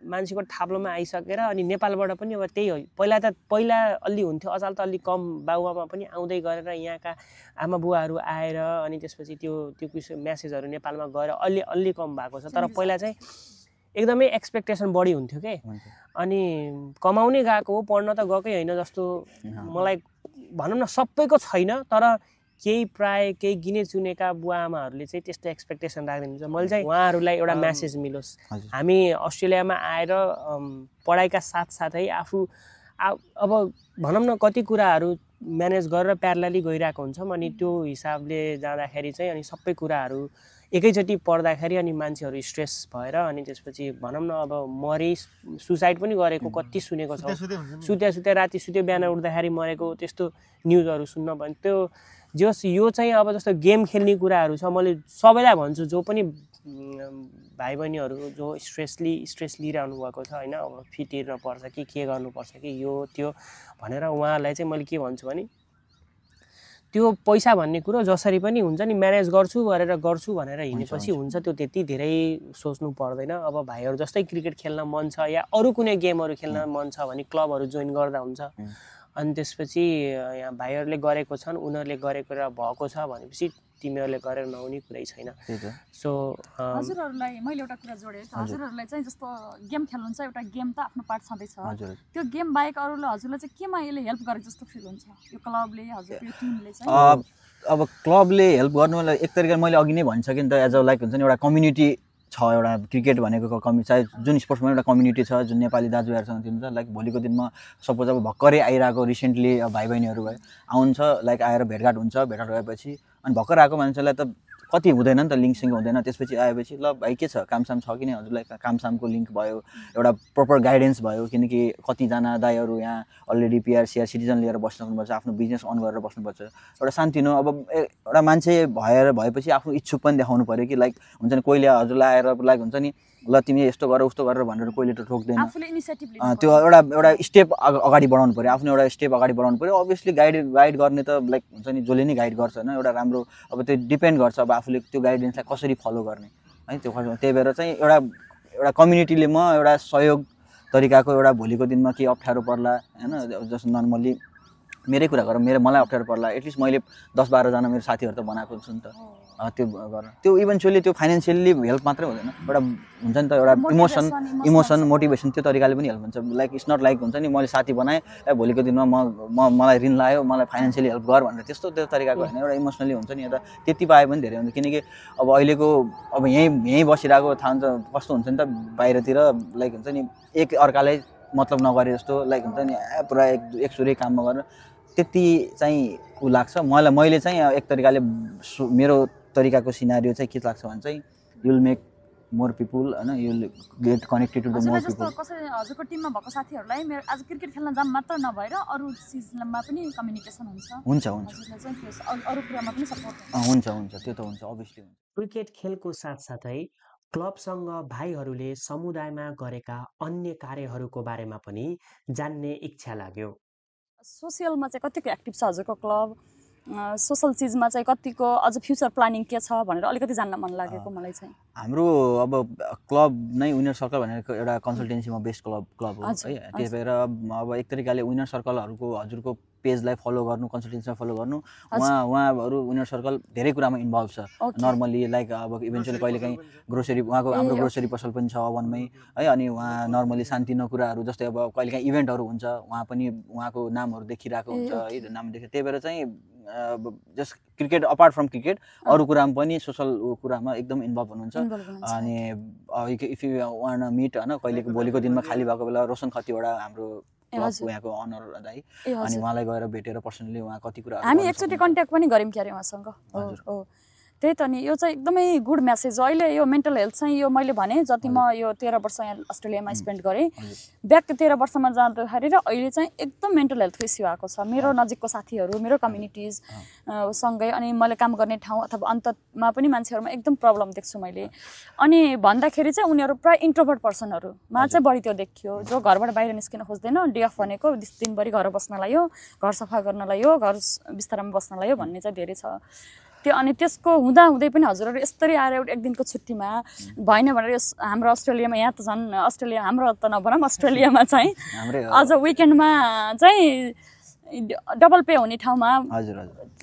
मान्छेको थाप्लोमा आइसकेर अनि नेपालबाट पनि अब त्यही हो, पहिला अलि हुन्थ्यो, अचाल त अलि कम बाबुआमा पनि आउँदै गरेर यहाँका आमा बुवाहरू आएर अनि त्यसपछि त्यो म्यासेजहरू नेपालमा गएर अलि कम भएको छ। तर पहिला चाहिँ एकदमै एक्सपेक्टेसन बढी हुन्थ्यो के। अनि कमाउने गएको हो, पढ्न त गएकै होइन जस्तो मलाई भनौँ न, सबैको छैन तर केही गिने चुनेका बुवा आमाहरूले चाहिँ त्यस्तो एक्सपेक्टेसन राख्दिनुहुन्छ। मैले चाहिँ उहाँहरूलाई एउटा म्यासेज मिलोस्, हामी अस्ट्रेलियामा आएर पढाइका साथसाथै आफू अब भनौँ न कति कुराहरू म्यानेज गरेर प्यारलली गइरहेको हुन्छौँ। अनि त्यो हिसाबले जाँदाखेरि चाहिँ अनि सबै कुराहरू एकैचोटि पढ्दाखेरि अनि मान्छेहरू स्ट्रेस भएर अनि त्यसपछि भनौँ न अब मरे, सुसाइड पनि गरेको कति सुनेको छ। सुत्या राति सुत्यो बिहान उठ्दाखेरि मरेको त्यस्तो न्युजहरू सुन्न पनि त्यो यो चाहिँ अब जस्तो गेम खेल्ने कुराहरू छ, मैले सबैलाई भन्छु जो पनि भाइ बहिनीहरू जो स्ट्रेस लिइरहनु भएको छ होइन, अब फी तिर्नुपर्छ कि के गर्नुपर्छ कि यो त्यो भनेर उहाँहरूलाई चाहिँ मैले के भन्छु भने त्यो पैसा भन्ने कुरो जसरी पनि हुन्छ नि म्यानेज गर्छु भनेर हिँडेपछि हुन्छ, त्यो त्यति धेरै सोच्नु पर्दैन। अब भाइहरू जस्तै क्रिकेट खेल्न मन छ या अरू कुनै गेमहरू खेल्न मन छ भने क्लबहरू जोइन गर्दा हुन्छ। अनि त्यसपछि यहाँ भाइहरूले गरेको छन्, उनीहरूले गरेको र भएको छ भनेपछि तिमीहरूले गरेर नहुने कुरै छैन। सो हजुरहरूलाई मैले एउटा कुरा जोडेँ, हजुरहरूलाई चाहिँ जस्तो गेम खेल्नुहुन्छ, एउटा गेम त आफ्नो पार्ट छँदैछ, त्यो गेम बाहेक अरूले हजुरलाई चाहिँ केमा यसले हेल्प गरेको जस्तो फिल हुन्छ यो क्लबले, हजुरको यो टिमले चाहिँ? अब क्लबले हेल्प गर्नुलाई एक तरिका मैले अघि नै भनिसकेँ नि त, एज अ लाइक हुन्छ नि एउटा कम्युनिटी छ, एउटा क्रिकेट भनेको चाहे जुन स्पोर्ट्समा एउटा कम्युनिटी छ जुन नेपाली दाजुभाइहरूसँग दिन्छ। लाइक भोलिको दिनमा सपोज अब भर्खरै आइरहेको रिसेन्टली भाइ बहिनीहरू भयो आउँछ, लाइक आएर भेटघाट हुन्छ, भेटघाट भएपछि अनि भर्खर आएको मान्छेलाई त कति हुँदैन नि त, लिङ्कसिङ्क हुँदैन। त्यसपछि आएपछि ल भाइ के छ, कामसाम छ कि नै, हजुरलाई कामसामको लिङ्क भयो, एउटा प्रपर गाइडेन्स भयो, किनकि कतिजना दाइहरू यहाँ अलरेडी पिआर सिआर सिटिजन लिएर बस्नुपर्छ, आफ्नो बिजनेस अन गरेर बस्नुपर्छ। एउटा सानोतिनो अब एउटा मान्छे भएपछि आफ्नो इच्छुक पनि देखाउनु पऱ्यो कि लाइक हुन्छ नि, कोहीले हजुरलाई आएर लाइक हुन्छ नि ल तिमी यस्तो गर उस्तो गरेर भनेर कोहीले त ठोक्दैन, त्यो एउटा स्टेप अगाडि बढाउनु पऱ्यो, आफ्नो एउटा स्टेप अगाडि बढाउनु पऱ्यो। अभियसली गाइड गर्ने त लाइक हुन्छ नि जसले नै गाइड गर्छ होइन, एउटा राम्रो अब त्यो डिपेन्ड गर्छ अब आफूले त्यो गाइडेन्सलाई कसरी फलो गर्ने है, त्यो त्यही भएर चाहिँ एउटा कम्युनिटीले म एउटा सहयोग तरिकाको एउटा भोलिको दिनमा के अप्ठ्यारो पर्ला होइन, जस्तो नर्मल्ली मेरै कुरा गरौँ, मलाई अप्ठ्यारो पर्ला एटलिस्ट मैले 10-12 जना मेरो साथीहरू त बनाएको छु नि त, त्यो गरेर त्यो इभेन्चुअली त्यो फाइनेन्सियली हेल्प मात्रै हुँदैन, एउटा हुन्छ नि त एउटा इमोसन मोटिभेसन त्यो तरिकाले पनि हेल्प हुन्छ। लाइक इट्स नट लाइक हुन्छ नि मैले साथी बनाएँ भोलिको दिनमा मलाई ऋण लायो मलाई फाइनेन्सियली हेल्प गर भनेर त्यो तरिकाको होइन, एउटा इमोसनली हुन्छ नि, एउटा त्यति पाए पनि धेरै हुन्छ। किनकि अब अहिलेको अब यहीँ बसिरहेको थाहा हुन्छ कस्तो हुन्छ नि त, बाहिरतिर लाइक हुन्छ नि एक अर्कालाई मतलब नगरे जस्तो लाइक हुन्छ नि पुरा एकसुरै काममा गरेर त्यति चाहिँ ऊ लाग्छ मलाई। मैले चाहिँ एक तरिकाले मेरो तरिकाको सिनारियो चाहिँ के लाग्छ भने चाहिँ युल मेक मोर पिपुल होइन, you'll get connected to the more people. कसै हजुरको टिममा भएको साथीहरूलाई मेरो आज क्रिकेट खेल्न जाम मात्र नभएर अरू चिजमा पनि कम्युनिकेसन हुन्छ अरू कुरामा पनि सपोर्ट हुन्छ त्यो त हुन्छ अभियसली हुन्छ। क्रिकेट खेलको साथसाथै क्लबसँग भाइहरूले समुदायमा गरेका अन्य कार्यहरूको बारेमा पनि जान्ने इच्छा लाग्यो। सोसियलमा चाहिँ कतिको एक्टिभ छ हजुरको क्लब, सोसल चिजमा चाहिँ कतिको अझ फ्युचर प्लानिङ के छ भनेर अलिकति जान्न मन लागेको मलाई चाहिँ। हाम्रो अब क्लब नै विनर सर्कल भनेको एउटा कन्सल्टेन्सीमा बेस्ड क्लब हो है, त्यही भएर अब एक तरिकाले विनर सर्कलहरूको हजुरको पेजलाई फलो गर्नु, कन्सल्टेन्सीमा फलो गर्नु, उहाँहरू विनर सर्कल धेरै कुरामा इन्भल्भ छ नर्मली। लाइक अब इभेन्चुअली कहिलेकाहीँ ग्रोसरी हाम्रो ग्रोसरी पसल पनि छ वनमै है, अनि उहाँ नर्मली सानोतिनो कुराहरू जस्तै अब कहिलेकाहीँ इभेन्टहरू हुन्छ उहाँ पनि उहाँको नामहरू देखिरहेको हुन्छ है, नाम देखेर त्यही भएर चाहिँ just cricket apart from cricket अरू कुरामा पनि सोसल कुरामा एकदम इन्भल्भ हुनुहुन्छ। अनि इफ यु वान मिट होइन कहिलेको भोलिको दिनमा खाली भएको बेला रोशन खतिवडा हाम्रो यहाँको अनर दाइ, अनि उहाँलाई गएर भेटेर पर्सनली उहाँ कति कुरा हामी एकचोटि कन्ट्याक्ट पनि गऱ्यौँ क्यारे उहाँसँग। त्यही त नि यो चाहिँ एकदमै गुड मेसेज। अहिले यो मेन्टल हेल्थ चाहिँ यो मैले भने जति म यो 13 वर्ष यहाँ अस्ट्रेलियामा स्पेन्ड गरेँ, ब्याक 13 वर्षमा जाँदाखेरि र अहिले चाहिँ एकदम मेन्टल हेल्थको इस्यु आएको छ मेरो नजिकको साथीहरू मेरो कम्युनिटिज सँगै, अनि मैले काम गर्ने ठाउँ अथवा अन्तमा पनि मान्छेहरूमा एकदम प्रब्लम देख्छु मैले। अनि भन्दाखेरि चाहिँ उनीहरू प्रायः इन्ट्रोभर्ट पर्सनहरूमा चाहिँ बढी त्यो देखियो, जो घरबाट बाहिर निस्किन खोज्दैन, डे अफ भनेको दिनभरि घर बस्नलाई हो, घर सफा गर्नलाई हो, घर बिस्तारामा बस्नलाई हो भन्ने चाहिँ धेरै छ त्यो। अनि त्यसको हुँदाहुँदै पनि हजुरहरू यसरी आएर एक दिनको छुट्टीमा भएन भनेर हाम्रो अस्ट्रेलियामा यहाँ त झन् अस्ट्रेलिया हाम्रो त नभनौँ अस्ट्रेलियामा चाहिँ अझ विकेन्डमा चाहिँ डबल पे हुने ठाउँमा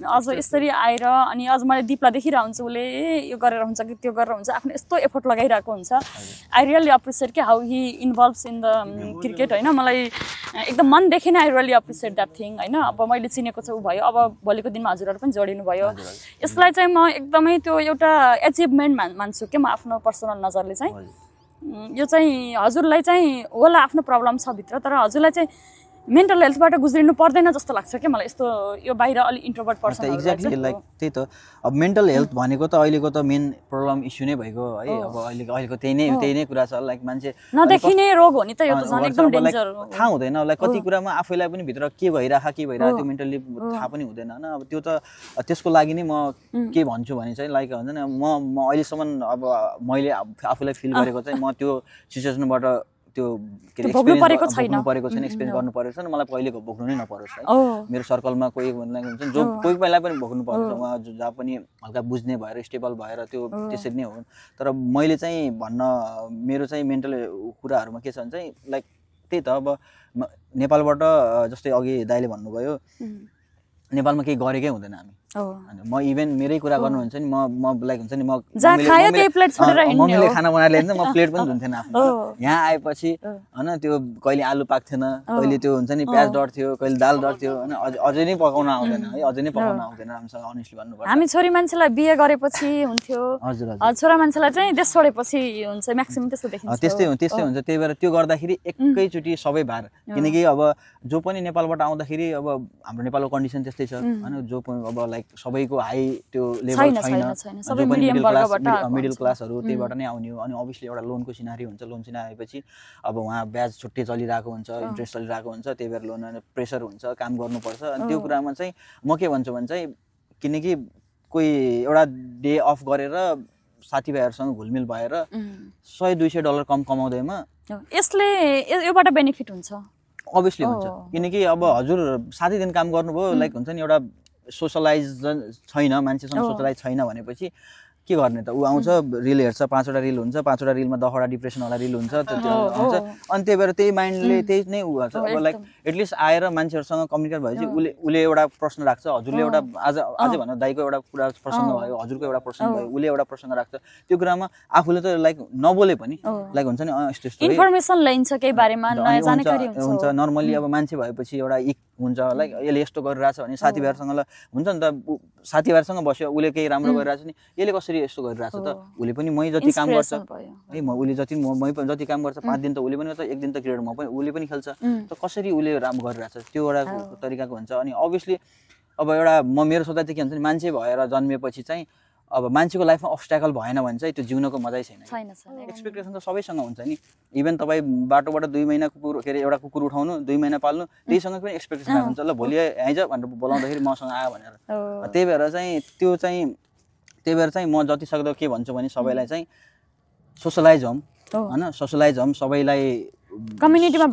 अझ यसरी आएर अनि अझ मैले दिपलाई देखिरहेको हुन्छु उसले यो गरेर हुन्छ कि त्यो गरेर हुन्छ, आफ्नो यस्तो एफोर्ट लगाइरहेको हुन्छ। आई रियली अप्रिसिएट कि how he involves in the cricket होइन, मलाई एकदम मनदेखि नै I really appreciate that thing होइन। अब मैले चिनेको छु भयो, अब भोलिको दिनमा हजुरहरू पनि जोडिनु भयो, यसलाई चाहिँ म एकदमै त्यो एउटा एचिभमेन्ट मान्छु कि म आफ्नो पर्सनल नजरले चाहिँ। यो चाहिँ हजुरलाई चाहिँ होला आफ्नो प्रब्लम छ भित्र, तर हजुरलाई चाहिँ मेन्टल हेल्थबाट गुज्रिनु पर्दैन जस्तो लाग्छ क्या मलाई यस्तो यो बाहिर अलि इन्ट्रोभर्ट पर्सन एक्ज्याक्टली लाइक त्यही त अब मेन्टल हेल्थ भनेको त अहिलेको त मेन प्रब्लम इस्यु नै भइगयो है अब अहिलेको त्यही नै कुरा छ लाइक मान्छे नदेखिने रोग हो नि त यो त झन् एकदम डेन्जर हो थाहा हुँदैन लाइक कति कुरामा आफैलाई पनि भित्र के भइरहेको त्यो मेन्टली थाहा पनि हुँदैन हैन अब त्यो त त्यसको लागि नै म के भन्छु भने चाहिँ लाइक हुन्छ नि म अहिलेसम्म अब मैले आफूलाई फिल गरेको चाहिँ म त्यो सिचुएसनबाट त्यो भोग्नु परेको छैन एक्सपिरियन्स गर्नु परेको छ मलाई कहिले भोग्नु नै नपरोस् है मेरो सर्कलमा कोही हुन्छ जो कोही बेला पनि भोग्नु पर्छ उहाँ जहाँ पनि हल्का बुझ्ने भएर स्टेबल भएर त्यो त्यसरी नै हो तर मैले चाहिँ भन्न मेरो चाहिँ मेन्टल कुराहरूमा के छ भने चाहिँ लाइक त्यही त अब नेपालबाट जस्तै अघि दाइले भन्नुभयो नेपालमा केही गरेकै हुँदैन हामी म इभन मेरै कुरा गर्नुहुन्छ नि म लाइक हुन्छ नि मम्मीले खाना बनाएर ल्याइन्छ म प्लेट पनि धुन्थेन आफ्नो यहाँ आएपछि होइन त्यो कहिले आलु पाक्थेन कहिले त्यो हुन्छ नि प्याज डढ्थ्यो कहिले दाल डढ्थ्यो होइन अझै नै पकाउन आउँदैन है अझै नै पकाउन आउँदैन हामीसँग अनेस्टली भन्नुपर्छ हामी छोरी मान्छेलाई बिहे गरेपछि हुन्थ्यो छोरा मान्छेलाई चाहिँ देश छोडेपछि हुन्छ म्याक्सिमम त्यस्तो देखिन्छ त्यस्तै हुन्छ त्यही भएर त्यो गर्दाखेरि एकैचोटि सबै भार किनकि अब जो पनि नेपालबाट आउँदाखेरि अब हाम्रो नेपालको कन्डिसन त्यस्तै छ होइन जो पनि अब लाइक सबैको हाई त्यो लेभल छैन मिडल क्लासहरू त्यहीबाट नै आउने हो अनि अभियसली एउटा लोनको सिनारी हुन्छ लोन सिनारी आएपछि अब उहाँ ब्याज छुट्टै चलिरहेको हुन्छ इन्ट्रेस्ट चलिरहेको हुन्छ त्यही भएर लोन प्रेसर हुन्छ काम गर्नुपर्छ अनि त्यो कुरामा चाहिँ म के भन्छु भने चाहिँ किनकि कोही एउटा डे अफ गरेर साथीभाइहरूसँग घुलमिल भएर $100-200 कम कमाउँदैमा यसले योबाट बेनिफिट हुन्छ अभियसली हुन्छ किनकि अब हजुर 7 दिन काम गर्नुभयो लाइक हुन्छ नि एउटा सोसलाइज छैन मान्छेसँग सोसलाइज छैन भनेपछि के गर्ने त ऊ आउँछ रिल हेर्छ 5वटा रिल हुन्छ 5वटा रिलमा 10वटा डिप्रेसन वाला रिल हुन्छ त्यो हुन्छ अनि त्यही भएर त्यही माइन्डले त्यही नै उ गर्छ अब लाइक एटलिस्ट आएर मान्छेहरूसँग कम्युनिकेट भएपछि उसले एउटा प्रश्न राख्छ हजुरले एउटा आज भन्नु दाइको एउटा कुरा प्रसङ्ग भयो हजुरको एउटा प्रसङ्ग भयो उसले एउटा प्रसङ्ग राख्छ त्यो कुरामा आफूले त लाइक नबोले पनि लाइक हुन्छ नि यस्तो इन्फर्मेसन लिन्छ केही बारेमा नयाँ जानकारी हुन्छ नर्मली अब मान्छे भएपछि एउटा इक हुन्छ लाइक यसले यस्तो गरिरहेछ भने साथीभाइहरूसँग हुन्छ नि त साथीभाइहरूसँग बस्यो उसले केही राम्रो गरिरहेछ नि यसले कसरी यस्तो गरिरहेछ त उसले पनि मै जति काम गर्छ है उसले जति मै पनि जति काम गर्छ 5 दिन त उसले पनि गर्छ 1 दिन त क्रिकेट म पनि उसले पनि खेल्छ त कसरी उसले राम्रो गरिरहेछ त्यो एउटा तरिकाको हुन्छ अनि अभियसली अब एउटा म मेरो सोचाइ चाहिँ के हुन्छ नि मान्छे भएर जन्मेपछि चाहिँ अब मान्छेको लाइफमा अब्स्ट्याकल भएन भने चाहिँ त्यो जिउनको मजै छैन एक्सपेक्टेसन त सबैसँग हुन्छ नि इभन तपाईँ बाटोबाट 2 महिना कुकुर के अरे एउटा कुकुर उठाउनु 2 महिना पाल्नु त्यहीसँग पनि एक्सपेक्टेसन हुन्छ ल भोलि आइज भनेर बोलाउँदाखेरि मसँग आयो भनेर त्यही भएर चाहिँ म जति सक्दो के भन्छु भने सबैलाई चाहिँ सोसलाइज हौँ होइन सोसलाइज हौँ सबैलाई कम्युनिटीमा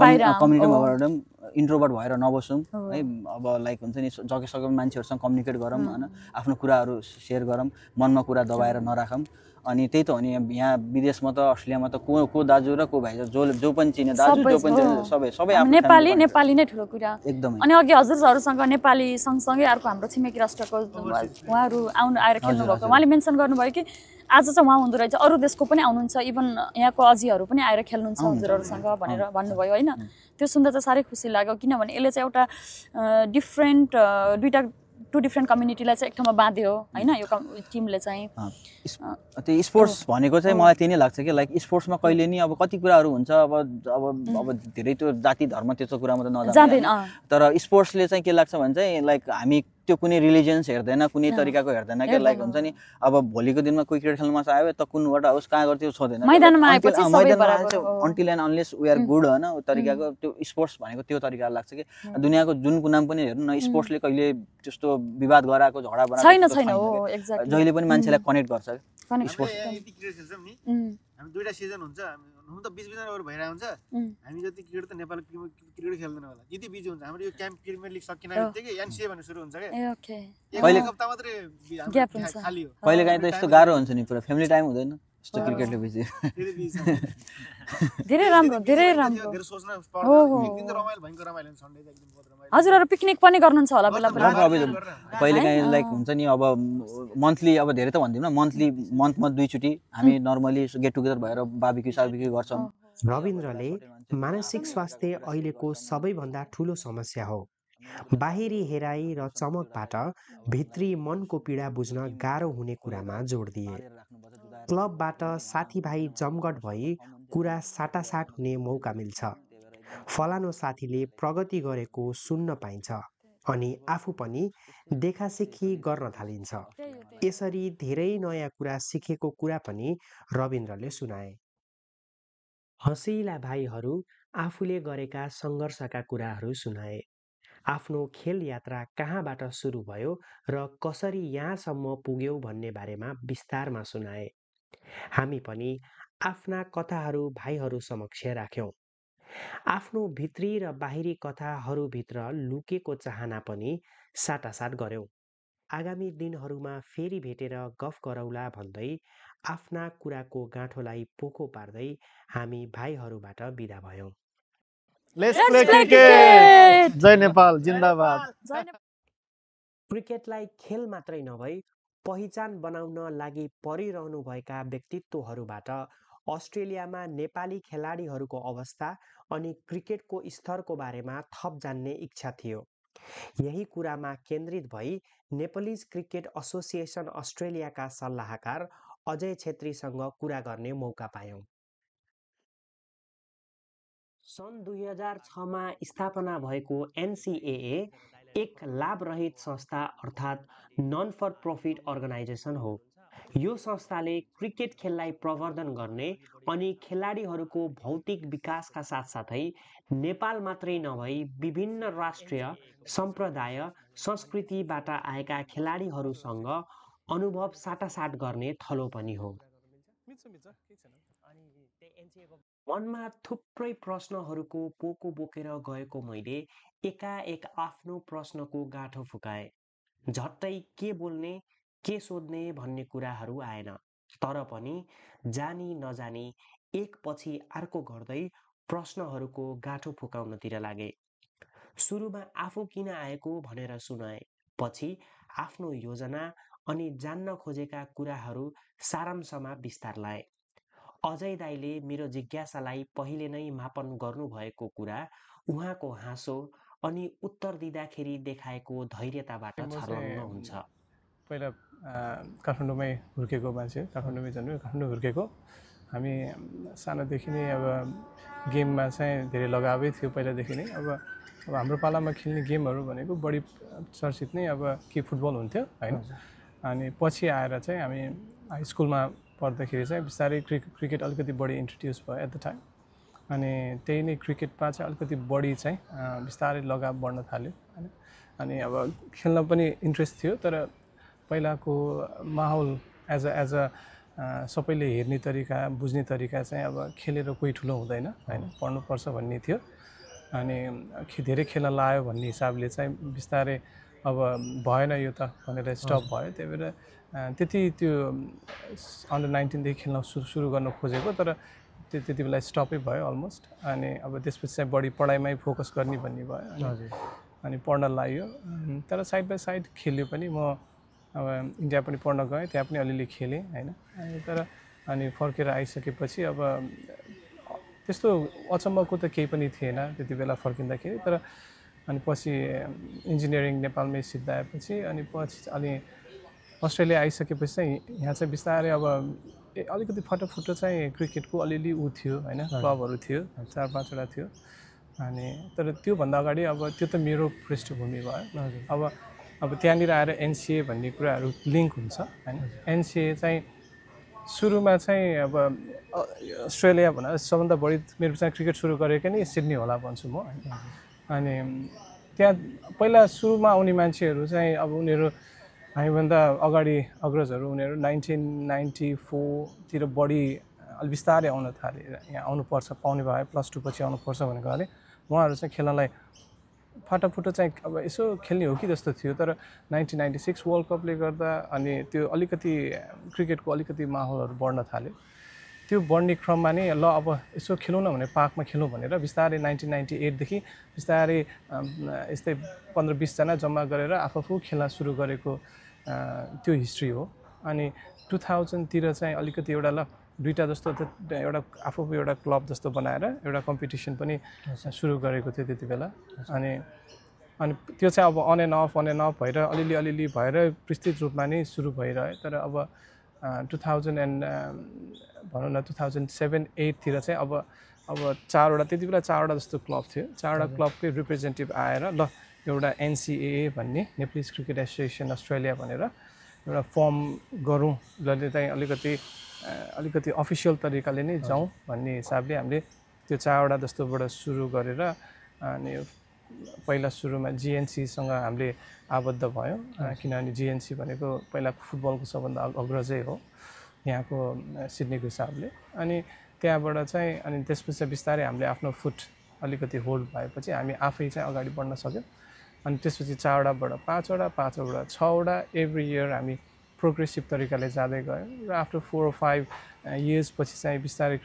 इन्ट्रोभर्ट भएर नबसौँ है अब लाइक हुन्छ नि जतिसक्दो मान्छेहरूसँग कम्युनिकेट गरौँ होइन आफ्नो कुराहरू सेयर गरौँ मनमा कुरा दबाएर नराखौँ अनि त्यही त हो नि यहाँ विदेशमा त अस्ट्रेलियामा त को दाजु र को भाइ जो पनि चिने दाजु जो पनि चिने सबै नेपाली नै ठुलो कुरा एकदम अनि अघि हजुरहरूसँग नेपाली सँगसँगै अर्को हाम्रो छिमेकी राष्ट्रको उहाँहरू आएर खेल्नु भएको उहाँले मेन्सन गर्नुभयो कि आज चाहिँ उहाँ हुँदो रहेछ अरू देशको पनि आउनुहुन्छ इभन यहाँको अजीहरू पनि आएर खेल्नुहुन्छ हजुरहरूसँग भनेर भन्नुभयो होइन त्यो सुन्दा चाहिँ साह्रै खुसी लाग्यो किनभने यसले चाहिँ एउटा डिफ्रेन्ट टु डिफ्रेन्ट कम्युनिटीलाई चाहिँ एक ठाउँमा बाँध्यो होइन यो टिमले चाहिँ त्यो स्पोर्ट्स भनेको चाहिँ मलाई त्यही नै लाग्छ कि लाइक स्पोर्ट्समा कहिले नि अब कति कुराहरू हुन्छ अब धेरै त्यो जाति धर्म त्यस्तो कुरामा त नजाँदैन तर स्पोर्ट्सले चाहिँ के लाग्छ भने चाहिँ लाइक हामी त्यो कुनै रिलिजियन्स हेर्दैन कुनै तरिकाको हेर्दैन क्या लाइक हुन्छ नि अब भोलिको दिनमा कोही क्रिकेट खेल्नमा चाहिँ आयो त कुनबाट होस् कहाँ गर्थ्यो छोड्दैन until and unless we are good होइन तरिकाको त्यो स्पोर्ट्स भनेको त्यो तरिका लाग्छ कि दुनियाँको जुन कुनामा पनि हेर्नु न स्पोर्ट्सले कहिले त्यस्तो विवाद गराएको झगडा बनाएको जहिले पनि मान्छेलाई कनेक्ट गर्छ स्पोर्ट्स हामी 2टा सिजन हुन्छ हुन त बिच ओभर भइरहेको हुन्छ हामी जति क्रिकेट त नेपाल क्रिकेट खेल्दैन होला यति बिजी हुन्छ हाम्रो यो क्याम्प प्रिमियर लिग सकिन बित्तिकै एनसीए भन्ने सुरु हुन्छ के कहिले हप्ता मात्रै ग्याप हुन्छ खाली हो कहिले काहीँ त यस्तो गाह्रो हुन्छ नि पुरा फ्यामिली टाइम हुँदैन यस्तो क्रिकेटले बिजी धेरै राम्रो धेरै सोच्न पर्छ एक दिन त रमाइलो भयंकर रमाइलो सन्डे त एकदम बहुत रमाइलो हजुरहरु पिकनिक पनि गर्नुहुन्छ होला बेला बेला कहिले काहीँ लाइक हुन्छ नि अब मन्थली अब धेरै त भन्दिनँ मन्थमा 2 चोटि हामी नर्मली गेट टुगेदर भएर बारबिक्यू गर्छौं रविन्द्रले मानसिक स्वास्थ्य अहिलेको सबैभन्दा ठूलो समस्या हो बाहिरी हेराई र चमकबाट भित्री मनको पीडा बुझ्न गाह्रो हुने कुरामा जोड दिए क्लबबाट साथीभाइ जमघट भई कुरा साटासाट हुने मौका मिल्छ फलानु साथीले प्रगति गरेको सुन्न पाइन्छ अनि आफू पनि देखासेखी गर्न थालिन्छ। यसरी धेरै नयाँ कुरा सिकेको कुरा पनि रविन्द्रले सुनाए। हँसिला भाइहरू आफूले गरेका सङ्घर्षका कुराहरू सुनाए। आफ्नो खेल यात्रा कहाँबाट सुरु भयो र कसरी यहाँसम्म पुग्यौ भन्ने बारेमा विस्तारमा सुनाए। हामी पनि आफ्ना कथाहरू भाइहरू समक्ष राख्यौँ। आफ्नो भित्री र बाहिरी कथाहरूभित्र लुकेको चाहना पनि साटासाट गर्यौँ। आगामी दिनहरूमा फेरि भेटेर गफ गरौला भन्दै आफ्ना कुराको गाँठोलाई पोको पार्दै हामी भाइहरूबाट बिदा भयौँ। Let's play cricket! जय नेपाल जिन्दाबाद! क्रिकेटलाई खेल मात्रै नभई पहिचान बनाउन लागि परिरहनुभएका व्यक्तित्वहरूबाट अस्ट्रेलियामा नेपाली खेलाडीहरूको अवस्था अनि क्रिकेटको स्तरको बारेमा थप जान्ने इच्छा थियो। यही कुरामा केन्द्रित भई नेपालिज क्रिकेट एसोसिएसन अस्ट्रेलियाका सल्लाहकार अजय छेत्रीसँग कुरा गर्ने मौका पायौँ। सन् 2006मा स्थापना भएको एनसिएए एक लाभरहित संस्था अर्थात् नन फर प्रफिट अर्गनाइजेसन हो। यो संस्थाले क्रिकेट खेललाई प्रवर्धन गर्ने अनि खेलाडीहरूको भौतिक विकासका साथसाथै नेपाल मात्रै नभई विभिन्न राष्ट्रिय सम्प्रदाय संस्कृतिबाट आएका खेलाडीहरूसँग अनुभव साटासाट गर्ने थलो पनि हो। मनमा थुप्रै प्रश्नहरूको पोको बोकेर गएको मैले एकाएक आफ्नो प्रश्नको गाँठो फुकाएँ। झट्टै के बोल्ने के सोध्ने भन्ने कुराहरू आएन, तर पनि जानी नजानी एक पछि अर्को गर्दै प्रश्नहरूको गाँठो फुकाउनतिर लागे। सुरुमा आफू किन आएको भनेर सुनाए, पछि आफ्नो योजना अनि जान्न खोजेका कुराहरू सारांशमा विस्तार लाए। अजय दाइले मेरो जिज्ञासालाई पहिले नै मापन गर्नुभएको कुरा उहाँको हाँसो अनि उत्तर दिँदाखेरि देखाएको धैर्यताबाट छर्लङ्ग हुन्छ। पहिला काठमाडौँमै हुर्केको मान्छे, काठमाडौँमै जन्मेँ, काठमाडौँ हुर्केको। हामी सानोदेखि नै अब गेममा चाहिँ धेरै लगावै थियो पहिलादेखि नै। अब हाम्रो पालामा खेल्ने गेमहरू भनेको बढी चर्चित नै अब के फुटबल हुन्थ्यो हैन। अनि पछि आएर चाहिँ हामी हाई स्कुलमा पढ्दाखेरि चाहिँ बिस्तारै क्रिकेट अलिकति बढी इन्ट्रोड्युस भयो एट द टाइम। अनि त्यही नै क्रिकेटमा चाहिँ अलिकति बढी चाहिँ बिस्तारै लगाव बढ्न थाल्यो हैन। अनि अब खेल्न पनि इन्ट्रेस्ट थियो, तर पहिलाको माहौल एज अ सबैले हेर्ने तरिका बुझ्ने तरिका चाहिँ अब खेलेर कोही ठुलो हुँदैन हैन, पढ्नुपर्छ भन्ने थियो। अनि धेरै खेल्न लायो भन्ने हिसाबले चाहिँ बिस्तारै अब भएन यो त भनेर स्टप भयो। त्यही भएर त्यति त्यो अन्डर 19 देखि खेल्न सुरु गर्न खोजेको, तर त्यति बेला स्टपै भयो अलमोस्ट। अनि अब त्यसपछि चाहिँ बढी पढाइमै फोकस गर्ने भन्ने भयो। अनि पढ्न लाग्यो, तर साइड बाई साइड खेल्यो पनि। म अब इन्डिया पनि पढ्न गएँ, त्यहाँ पनि अलिअलि खेलेँ हैन। तर अनि फर्केर आइसकेपछि अब त्यस्तो अचम्मको त केही पनि थिएन त्यति बेला फर्किँदाखेरि। तर अनि पछि इन्जिनियरिङ नेपालमै सिद्धाएपछि अनि पछि अनि अस्ट्रेलिया आइसकेपछि चाहिँ यहाँ चाहिँ बिस्तारै अब अलिकति फटाफुटो चाहिँ क्रिकेटको अलिअलि ऊ थियो हैन, क्लबहरू थियो, 4-5वटा थियो। अनि तर त्योभन्दा अगाडि अब त्यो त मेरो पृष्ठभूमि भयो। अब त्यहाँनिर आएर एनसिए भन्ने कुराहरू लिङ्क हुन्छ हैन। एनसिए चाहिँ सुरुमा चाहिँ अब अस्ट्रेलिया भनेर सबभन्दा बढी मेरो चाहिँ क्रिकेट सुरु गरेको नि सिडनी होला भन्छु म। अनि त्यहाँ पहिला सुरुमा आउने मान्छेहरू चाहिँ अब उनीहरू हामीभन्दा अगाडि अग्रजहरू उनीहरू 1994तिर बढी अलि बिस्तारै आउन थाले। यहाँ आउनुपर्छ, पाउने भए +2 पछि आउनुपर्छ भनेको हुनाले उहाँहरू चाहिँ खेल्नलाई फाटाफुटो चाहिँ अब यसो खेल्ने हो कि जस्तो थियो। तर 1996 वर्ल्ड कपले गर्दा अनि त्यो अलिकति क्रिकेटको अलिकति माहौलहरू बढ्न थाल्यो। त्यो बढ्ने क्रममा नै ल अब यसो खेलौँ न भने पार्कमा खेलौँ भनेर बिस्तारै 1998 देखि बिस्तारै यस्तै 15-20 जना जम्मा गरेर आफू खेल्न सुरु गरेको त्यो हिस्ट्री हो। अनि 2000 तिर चाहिँ अलिकति एउटा ल दुईटा जस्तो एउटा आफू एउटा क्लब जस्तो बनाएर एउटा कम्पिटिसन पनि सुरु गरेको थियो त्यति बेला। अनि त्यो चाहिँ अब अन एन्ड अफ भएर अलिअलि भएर विस्तृत रूपमा नै सुरु भइरह्यो। तर अब 2007-8 तिर चाहिँ अब अब 4वटा त्यति बेला 4वटा जस्तो क्लब थियो 4वटा क्लबकै रिप्रेजेन्टेटिभ आएर ल एउटा NCAA भन्ने नेपालिज क्रिकेट एसोसिएसन अस्ट्रेलिया भनेर एउटा फर्म गरौँ जसले चाहिँ अलिकति अफिसियल तरिकाले नै जाउँ भन्ने हिसाबले हामीले त्यो 4वटा जस्तोबाट सुरु गरेर अनि पहिला सुरुमा GNC सँग हामीले आबद्ध भयो किनभने GNC भनेको पहिला फुटबलको सबभन्दा अग्रजै हो यहाँको सिडनीको हिसाबले अनि त्यहाँबाट चाहिँ अनि त्यसपछि बिस्तारै हामीले आफ्नो फुट अलिकति होल्ड भएपछि हामी आफै चाहिँ अगाडि बढ्न सक्यौँ अनि त्यसपछि 4वटाबाट 5वटा 5वटाबाट 6वटा एभ्री इयर हामी प्रोग्रेसिभ तरिकाले जाँदै गयौँ र आफ्टर 4 or 5 years पछि चाहिँ बिस्तारै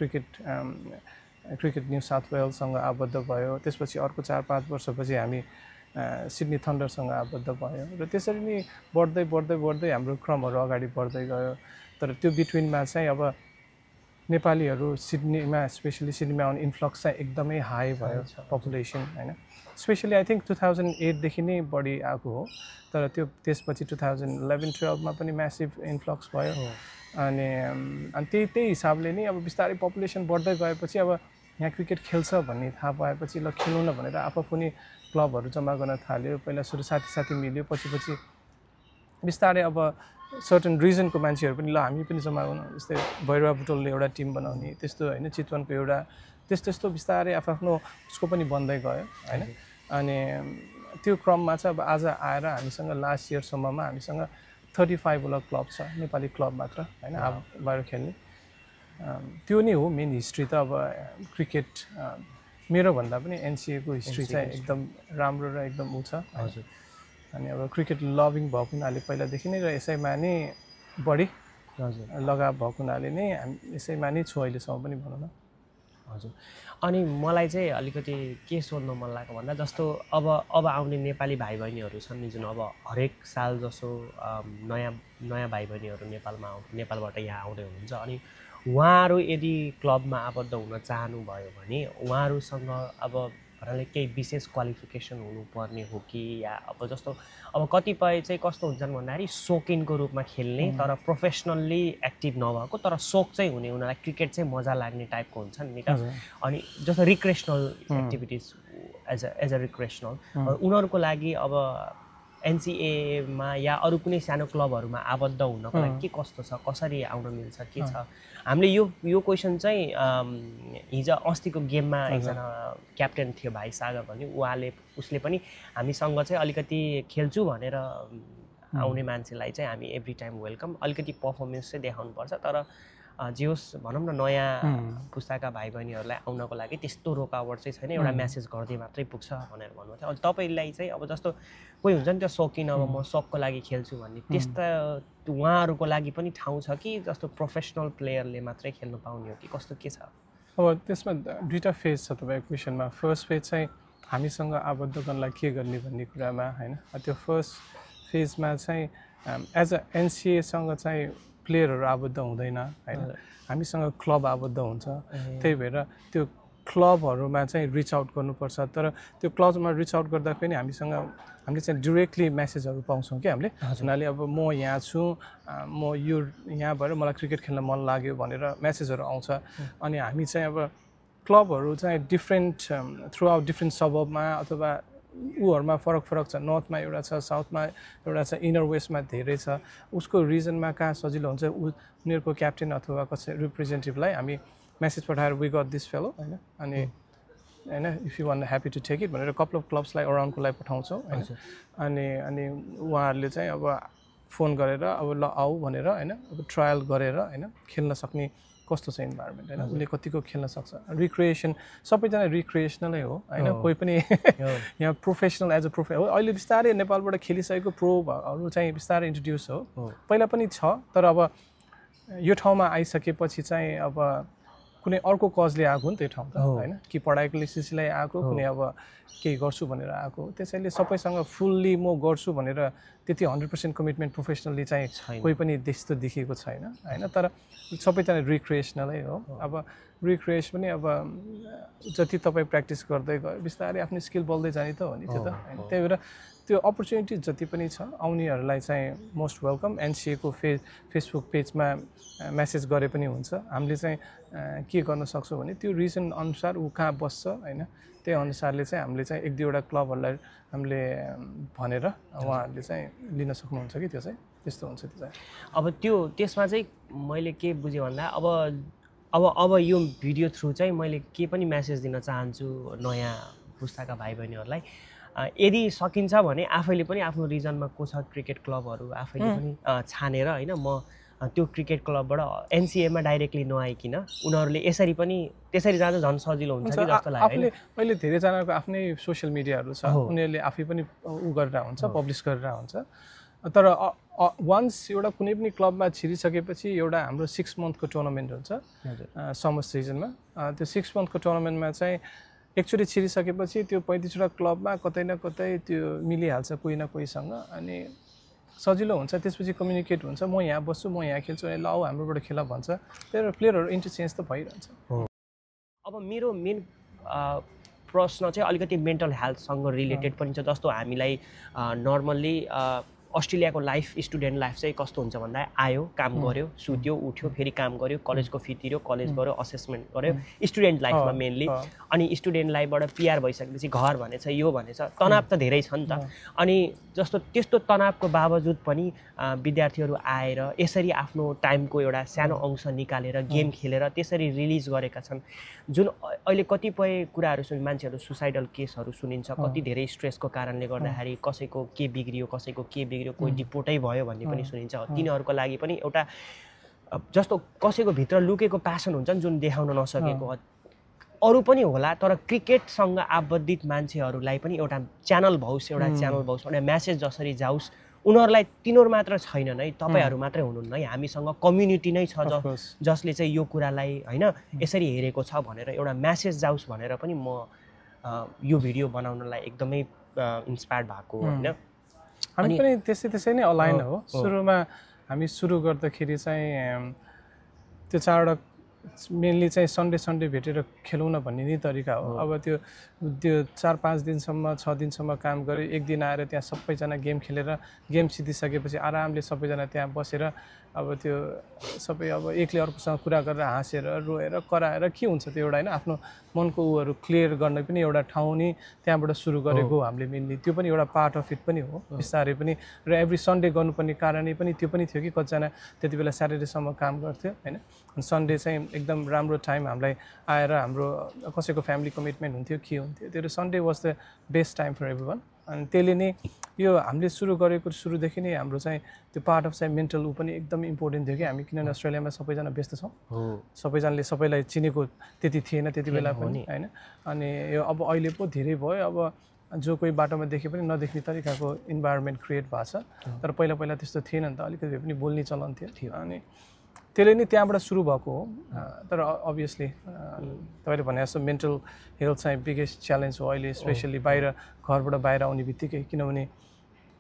क्रिकेट न्यू साउथ वेल्ससँग आबद्ध भयो त्यसपछि अर्को 4-5 वर्षपछि हामी सिडनी थन्डरसँग आबद्ध भयो र त्यसरी नै बढ्दै बढ्दै बढ्दै हाम्रो क्रमहरू अगाडि बढ्दै गयो तर त्यो बिट्विनमा चाहिँ अब नेपालीहरू सिडनीमा स्पेसली सिडनीमा आउने इन्फ्लक्स चाहिँ एकदमै हाई भयो पपुलेसन हैन स्पेसली आई थिङ्क 2008 देखि नै बढी आएको हो तर त्यो त्यसपछि 2011-12 मा पनि म्यासिभ इन्फ्लक्स भयो अनि त्यही हिसाबले नै अब बिस्तारै पपुलेसन बढ्दै गएपछि अब यहाँ क्रिकेट खेल्छ भन्ने थाहा पाएपछि ल खेलौँ न भनेर आफू नि क्लबहरू जम्मा गर्न थाल्यो पहिला सुरु साथी मिल्यो पछि बिस्तारै अब सर्टन रिजनको मान्छेहरू पनि ल हामी पनि जम्मा गर्नु जस्तै भैरवा बुटोलले एउटा टिम बनाउने त्यस्तो हैन चितवनको एउटा त्यस्तो बिस्तारै आफ्नो उसको पनि बन्दै गयो हैन अनि त्यो क्रममा चाहिँ अब आज आएर हामीसँग लास्ट इयरसम्ममा हामीसँग 35 वटा क्लब छ नेपाली क्लब मात्र हैन अब बाहिर खेल्ने त्यो नै हो मेन हिस्ट्री त अब क्रिकेट मेरो भन्दा पनि NCA को हिस्ट्री चाहिँ एकदम राम्रो र एकदम उ छ हजुर अनि अब क्रिकेट लभिङ भएको हुनाले पहिलादेखि नै र यसैमा नै बढी हजुर लगाव भएको हुनाले नै हामी यसैमा नै छु अहिलेसम्म पनि भनौँ न हजुर अनि मलाई चाहिँ अलिकति के सोध्न मन लाग्यो भन्दा जस्तो अब आउने नेपाली भाइ बहिनीहरू छन् नि जुन अब हरेक साल जसो नयाँ भाइ बहिनीहरू नेपालबाट यहाँ आउँदै हुनुहुन्छ अनि उहाँहरू यदि क्लबमा आबद्ध हुन चाहनुभयो भने उहाँहरूसँग अब भन्नाले केही विशेष क्वालिफिकेसन हुनुपर्ने हो कि या अब जस्तो अब कतिपय चाहिँ कस्तो हुन्छन् भन्दाखेरि सोकिनको रूपमा खेल्ने तर प्रोफेसनल्ली एक्टिभ नभएको तर सोक चाहिँ हुने उनीहरूलाई क्रिकेट चाहिँ मजा लाग्ने टाइपको हुन्छन् नि त अनि जस्तो recreational activities as a recreational उनीहरूको लागि अब NCA मा या अरू कुनै सानो क्लबहरूमा आबद्ध हुनको लागि के कस्तो छ कसरी आउन मिल्छ के छ हामीले यो क्वेसन चाहिँ हिजो अस्तिको गेममा एकजना क्याप्टेन थियो भाइ सागर भन्ने उसले पनि हामीसँग चाहिँ अलिकति खेल्छु भनेर आउने मान्छेलाई चाहिँ हामी एभ्री टाइम वेलकम अलिकति पर्फर्मेन्स चाहिँ देखाउनुपर्छ तर जे होस् भनौँ न नयाँ पुस्ताका भाइ बहिनीहरूलाई आउनको लागि त्यस्तो रोकावट चाहिँ छैन एउटा म्यासेज गर्दै मात्रै पुग्छ भनेर भन्नुभएको थियो अनि तपाईँलाई चाहिँ अब जस्तो कोही हुन्छ नि त्यो सौकिन अब म सकको लागि खेल्छु भन्ने त्यस्ता उहाँहरूको लागि पनि ठाउँ छ कि जस्तो प्रोफेसनल प्लेयरले मात्रै खेल्नु पाउने हो कि कस्तो के छ अब त्यसमा दुईटा फेज छ तपाईँको क्वेसनमा फर्स्ट फेज चाहिँ हामीसँग आबद्ध गर्नलाई के गर्ने भन्ने कुरामा हैन त्यो फर्स्ट फेजमा चाहिँ एज अ NCA सँग चाहिँ प्लेयरहरू आबद्ध हुँदैन हैन हामीसँग क्लब आबद्ध हुन्छ त्यही भएर त्यो क्लबहरूमा चाहिँ रिच आउट गर्नुपर्छ तर त्यो क्लबमा रिच आउट गर्दा पनि हामीले चाहिँ डाइरेक्टली मेसेजहरू पाउँछौँ कि हामीले हुनाले अब म यहाँ छु म यो यहाँ भएर मलाई क्रिकेट खेल्न मन लाग्यो भनेर मेसेजहरू आउँछ अनि हामी चाहिँ अब क्लबहरू चाहिँ डिफ्रेन्ट थ्रु आउट डिफ्रेन्ट सबबमा अथवा उहरूमा फरक छ नर्थमा एउटा छ साउथमा एउटा छ इनर वेस्टमा धेरै छ उसको रिजनमा कहाँ सजिलो हुन्छ उनीहरूको क्याप्टेन अथवा कसै रिप्रेजेन्टेटिभलाई हामी मेसेज पठाएर वी गट दिस फेलो हैन अनि हैन if you want happy to take it भनेर कपल अफ क्लब्सलाई अराउन्डको लागि पठाउँछौँ हैन अनि उहाँहरूले चाहिँ अब फोन गरेर अब ल आऊ भनेर हैन अब ट्रायल गरेर हैन खेल्न सक्ने कस्तो छ इन्भाइरोमेन्ट हैन उसले कतिको खेल्न सक्छ रिक्रिएसन सबैजना रिक्रिएसनलै हो हैन कोही पनि यहाँ प्रोफेसनल एज अ हो अहिले बिस्तारै नेपालबाट खेलिसकेको प्रोहरू चाहिँ बिस्तारै इन्ट्रोड्युस हो पहिला पनि छ तर अब यो ठाउँमा आइसकेपछि चाहिँ अब कुनै अर्को कजले आएको नि त्यो ठाउँ त हैन कि पढाइको सिलसिलाले आएको कुनै अब केही गर्छु भनेर आएको त्यसैले सबैसँग फुल्ली म गर्छु भनेर त्यति 100% कमिटमेन्ट प्रोफेसनली चाहिँ कोही पनि त्यस्तो देखिएको छैन हैन तर सबैजना रिक्रिएसनलै हो अब रिक्रिएस पनि अब जति तपाईँ प्र्याक्टिस गर्दै गयो बिस्तारै आफ्नो स्किल बल्दै जाने त हो नि त्यो त हैन त्यही भएर त्यो अपर्च्युनिटी जति पनि छ आउनेहरूलाई चाहिँ मोस्ट वेलकम। एनसिएको फेसबुक पेजमा मेसेज गरे पनि हुन्छ। हामीले चाहिँ के गर्न सक्छौँ भने त्यो रिजन अनुसार ऊ कहाँ बस्छ होइन, त्यही अनुसारले चाहिँ हामीले चाहिँ 1-2वटा क्लबहरूलाई हामीले भनेर उहाँहरूले चाहिँ लिन सक्नुहुन्छ कि त्यो चाहिँ त्यस्तो हुन्छ। त्यो चाहिँ अब त्यसमा चाहिँ मैले के बुझेँ भन्दा अब यो भिडियो थ्रु चाहिँ मैले के पनि मेसेज दिन चाहन्छु नयाँ पुस्ताका भाइ बहिनीहरूलाई, यदि सकिन्छ भने आफैले पनि आफ्नो रिजनमा को छ क्रिकेट क्लबहरू आफैले पनि छानेर होइन, म त्यो क्रिकेट क्लबबाट एनसिएमा डाइरेक्टली नआइकिन उनीहरूले यसरी पनि त्यसरी जाँदा झन् सजिलो हुन्छ कि जस्तो लाग्यो। अहिले धेरैजनाको आफ्नै सोसियल मिडियाहरू छ, उनीहरूले आफै पनि ऊ गरेर हुन्छ, पब्लिस गरेर हुन्छ। तर वान्स एउटा कुनै पनि क्लबमा छिरिसकेपछि एउटा हाम्रो 6 मन्थको टुर्नामेन्ट हुन्छ समर सिजनमा। त्यो 6 मन्थको टुर्नामेन्टमा चाहिँ एकचोटि छिरिसकेपछि त्यो 35वटा क्लबमा कतै न कतै त्यो मिलिहाल्छ कोही न कोहीसँग, अनि सजिलो हुन्छ। त्यसपछि कम्युनिकेट हुन्छ, म यहाँ बस्छु, म यहाँ खेल्छु, ल आऊ हाम्रोबाट खेल भन्छ। त्यही प्लेयरहरू इन्टरचेन्ज त भइरहन्छ। अब मेरो मेन प्रश्न चाहिँ अलिकति मेन्टल हेल्थसँग रिलेटेड पनि छ। जस्तो हामीलाई नर्मल्ली अस्ट्रेलियाको लाइफ, स्टुडेन्ट लाइफ चाहिँ कस्तो हुन्छ भन्दा आयो, काम गर्यो, सुत्यो, उठ्यो, फेरि काम गर्यो, कलेजको फी तिर्यो, कलेज गऱ्यो, असेसमेन्ट गर्यो, स्टुडेन्ट लाइफमा मेनली। अनि स्टुडेन्ट लाइफबाट पिआर भइसकेपछि घर भनेछ, यो भनेछ, तनाव त धेरै छ नि त। अनि जस्तो त्यस्तो तनावको बावजुद पनि विद्यार्थीहरू आएर यसरी आफ्नो टाइमको एउटा सानो अंश निकालेर गेम खेलेर त्यसरी रिलिज गरेका छन्। जुन अहिले कतिपय कुराहरू मान्छेहरू सुसाइडल केसहरू सुनिन्छ, कति धेरै स्ट्रेसको कारणले गर्दाखेरि कसैको के बिग्रियो, कसैको के बिग्रियो, कोही डिपोर्टै भयो भन्ने पनि सुनिन्छ। तिनीहरूको लागि पनि एउटा जस्तो कसैको भित्र लुकेको प्यासन हुन्छ नि जुन देखाउन नसकेको, अरू पनि होला, तर क्रिकेटसँग आबद्धित मान्छेहरूलाई पनि एउटा च्यानल भओस्, एउटा म्यासेज जसरी जाओस्। उनीहरूलाई तिनीहरू मात्र छैनन् है, तपाईँहरू मात्रै हुनुहुन्न है, हामीसँग कम्युनिटी नै छ जसले चाहिँ यो कुरालाई होइन यसरी हेरेको छ भनेर एउटा म्यासेज जाओस् भनेर पनि म यो भिडियो बनाउनलाई एकदमै इन्सपायर्ड भएको होइन। हामी पनि त्यसै नै अलाइन हो। सुरुमा हामी सुरु गर्दाखेरि चाहिँ त्यो 4वटा मेनली चाहिँ सन्डे भेटेर खेलौँ न भन्ने नै तरिका हो। अब त्यो 4-5 दिनसम्म 6 दिनसम्म काम गऱ्यो, एक दिन आएर त्यहाँ सबैजना गेम खेलेर गेम सिद्धिसकेपछि आरामले सबैजना त्यहाँ बसेर अब त्यो सबै अब एकले अर्कोसँग कुरा गरेर हाँसेर रोएर कराएर के हुन्छ त्यो एउटा होइन, आफ्नो मनको ऊहरू क्लियर गर्ने पनि एउटा ठाउँ नि त्यहाँबाट सुरु गरेको हामीले मेनली। त्यो पनि एउटा पार्ट अफ इट पनि हो बिस्तारै पनि। र एभ्री सन्डे गर्नुपर्ने कारणै पनि त्यो पनि थियो कि कतिजना त्यति बेला स्याटरडेसम्म काम गर्थ्यो होइन। सन्डे चाहिँ एकदम राम्रो टाइम हामीलाई आएर हाम्रो कसैको फ्यामिली कमिटमेन्ट हुन्थ्यो के हुन्थ्यो, त्यो Sunday was the best time for everyone. अनि त्यसले नै यो हामीले सुरु गरेको सुरुदेखि नै हाम्रो चाहिँ त्यो पार्ट अफ चाहिँ मेन्टल ऊ पनि एकदमै इम्पोर्टेन्ट थियो कि हामी, किनभने अस्ट्रेलियामा सबैजना व्यस्त छौँ, सबैजनाले सबैलाई चिनेको त्यति थिएन त्यति बेला पनि होइन। अनि यो अब अहिले पो धेरै भयो, अब जो कोही बाटोमा देखे पनि नदेख्ने तरिकाको इन्भाइरोमेन्ट क्रिएट भएको छ। तर पहिला त्यस्तो थिएन नि त, अलिकति भए पनि बोल्ने चलन थियो। अनि त्यसले नै त्यहाँबाट सुरु भएको हो। तर अभियसली तपाईँले भने जस्तो मेन्टल हेल्थ चाहिँ बिगेस्ट च्यालेन्ज हो अहिले, स्पेसली घरबाट बाहिर आउने बित्तिकै। किनभने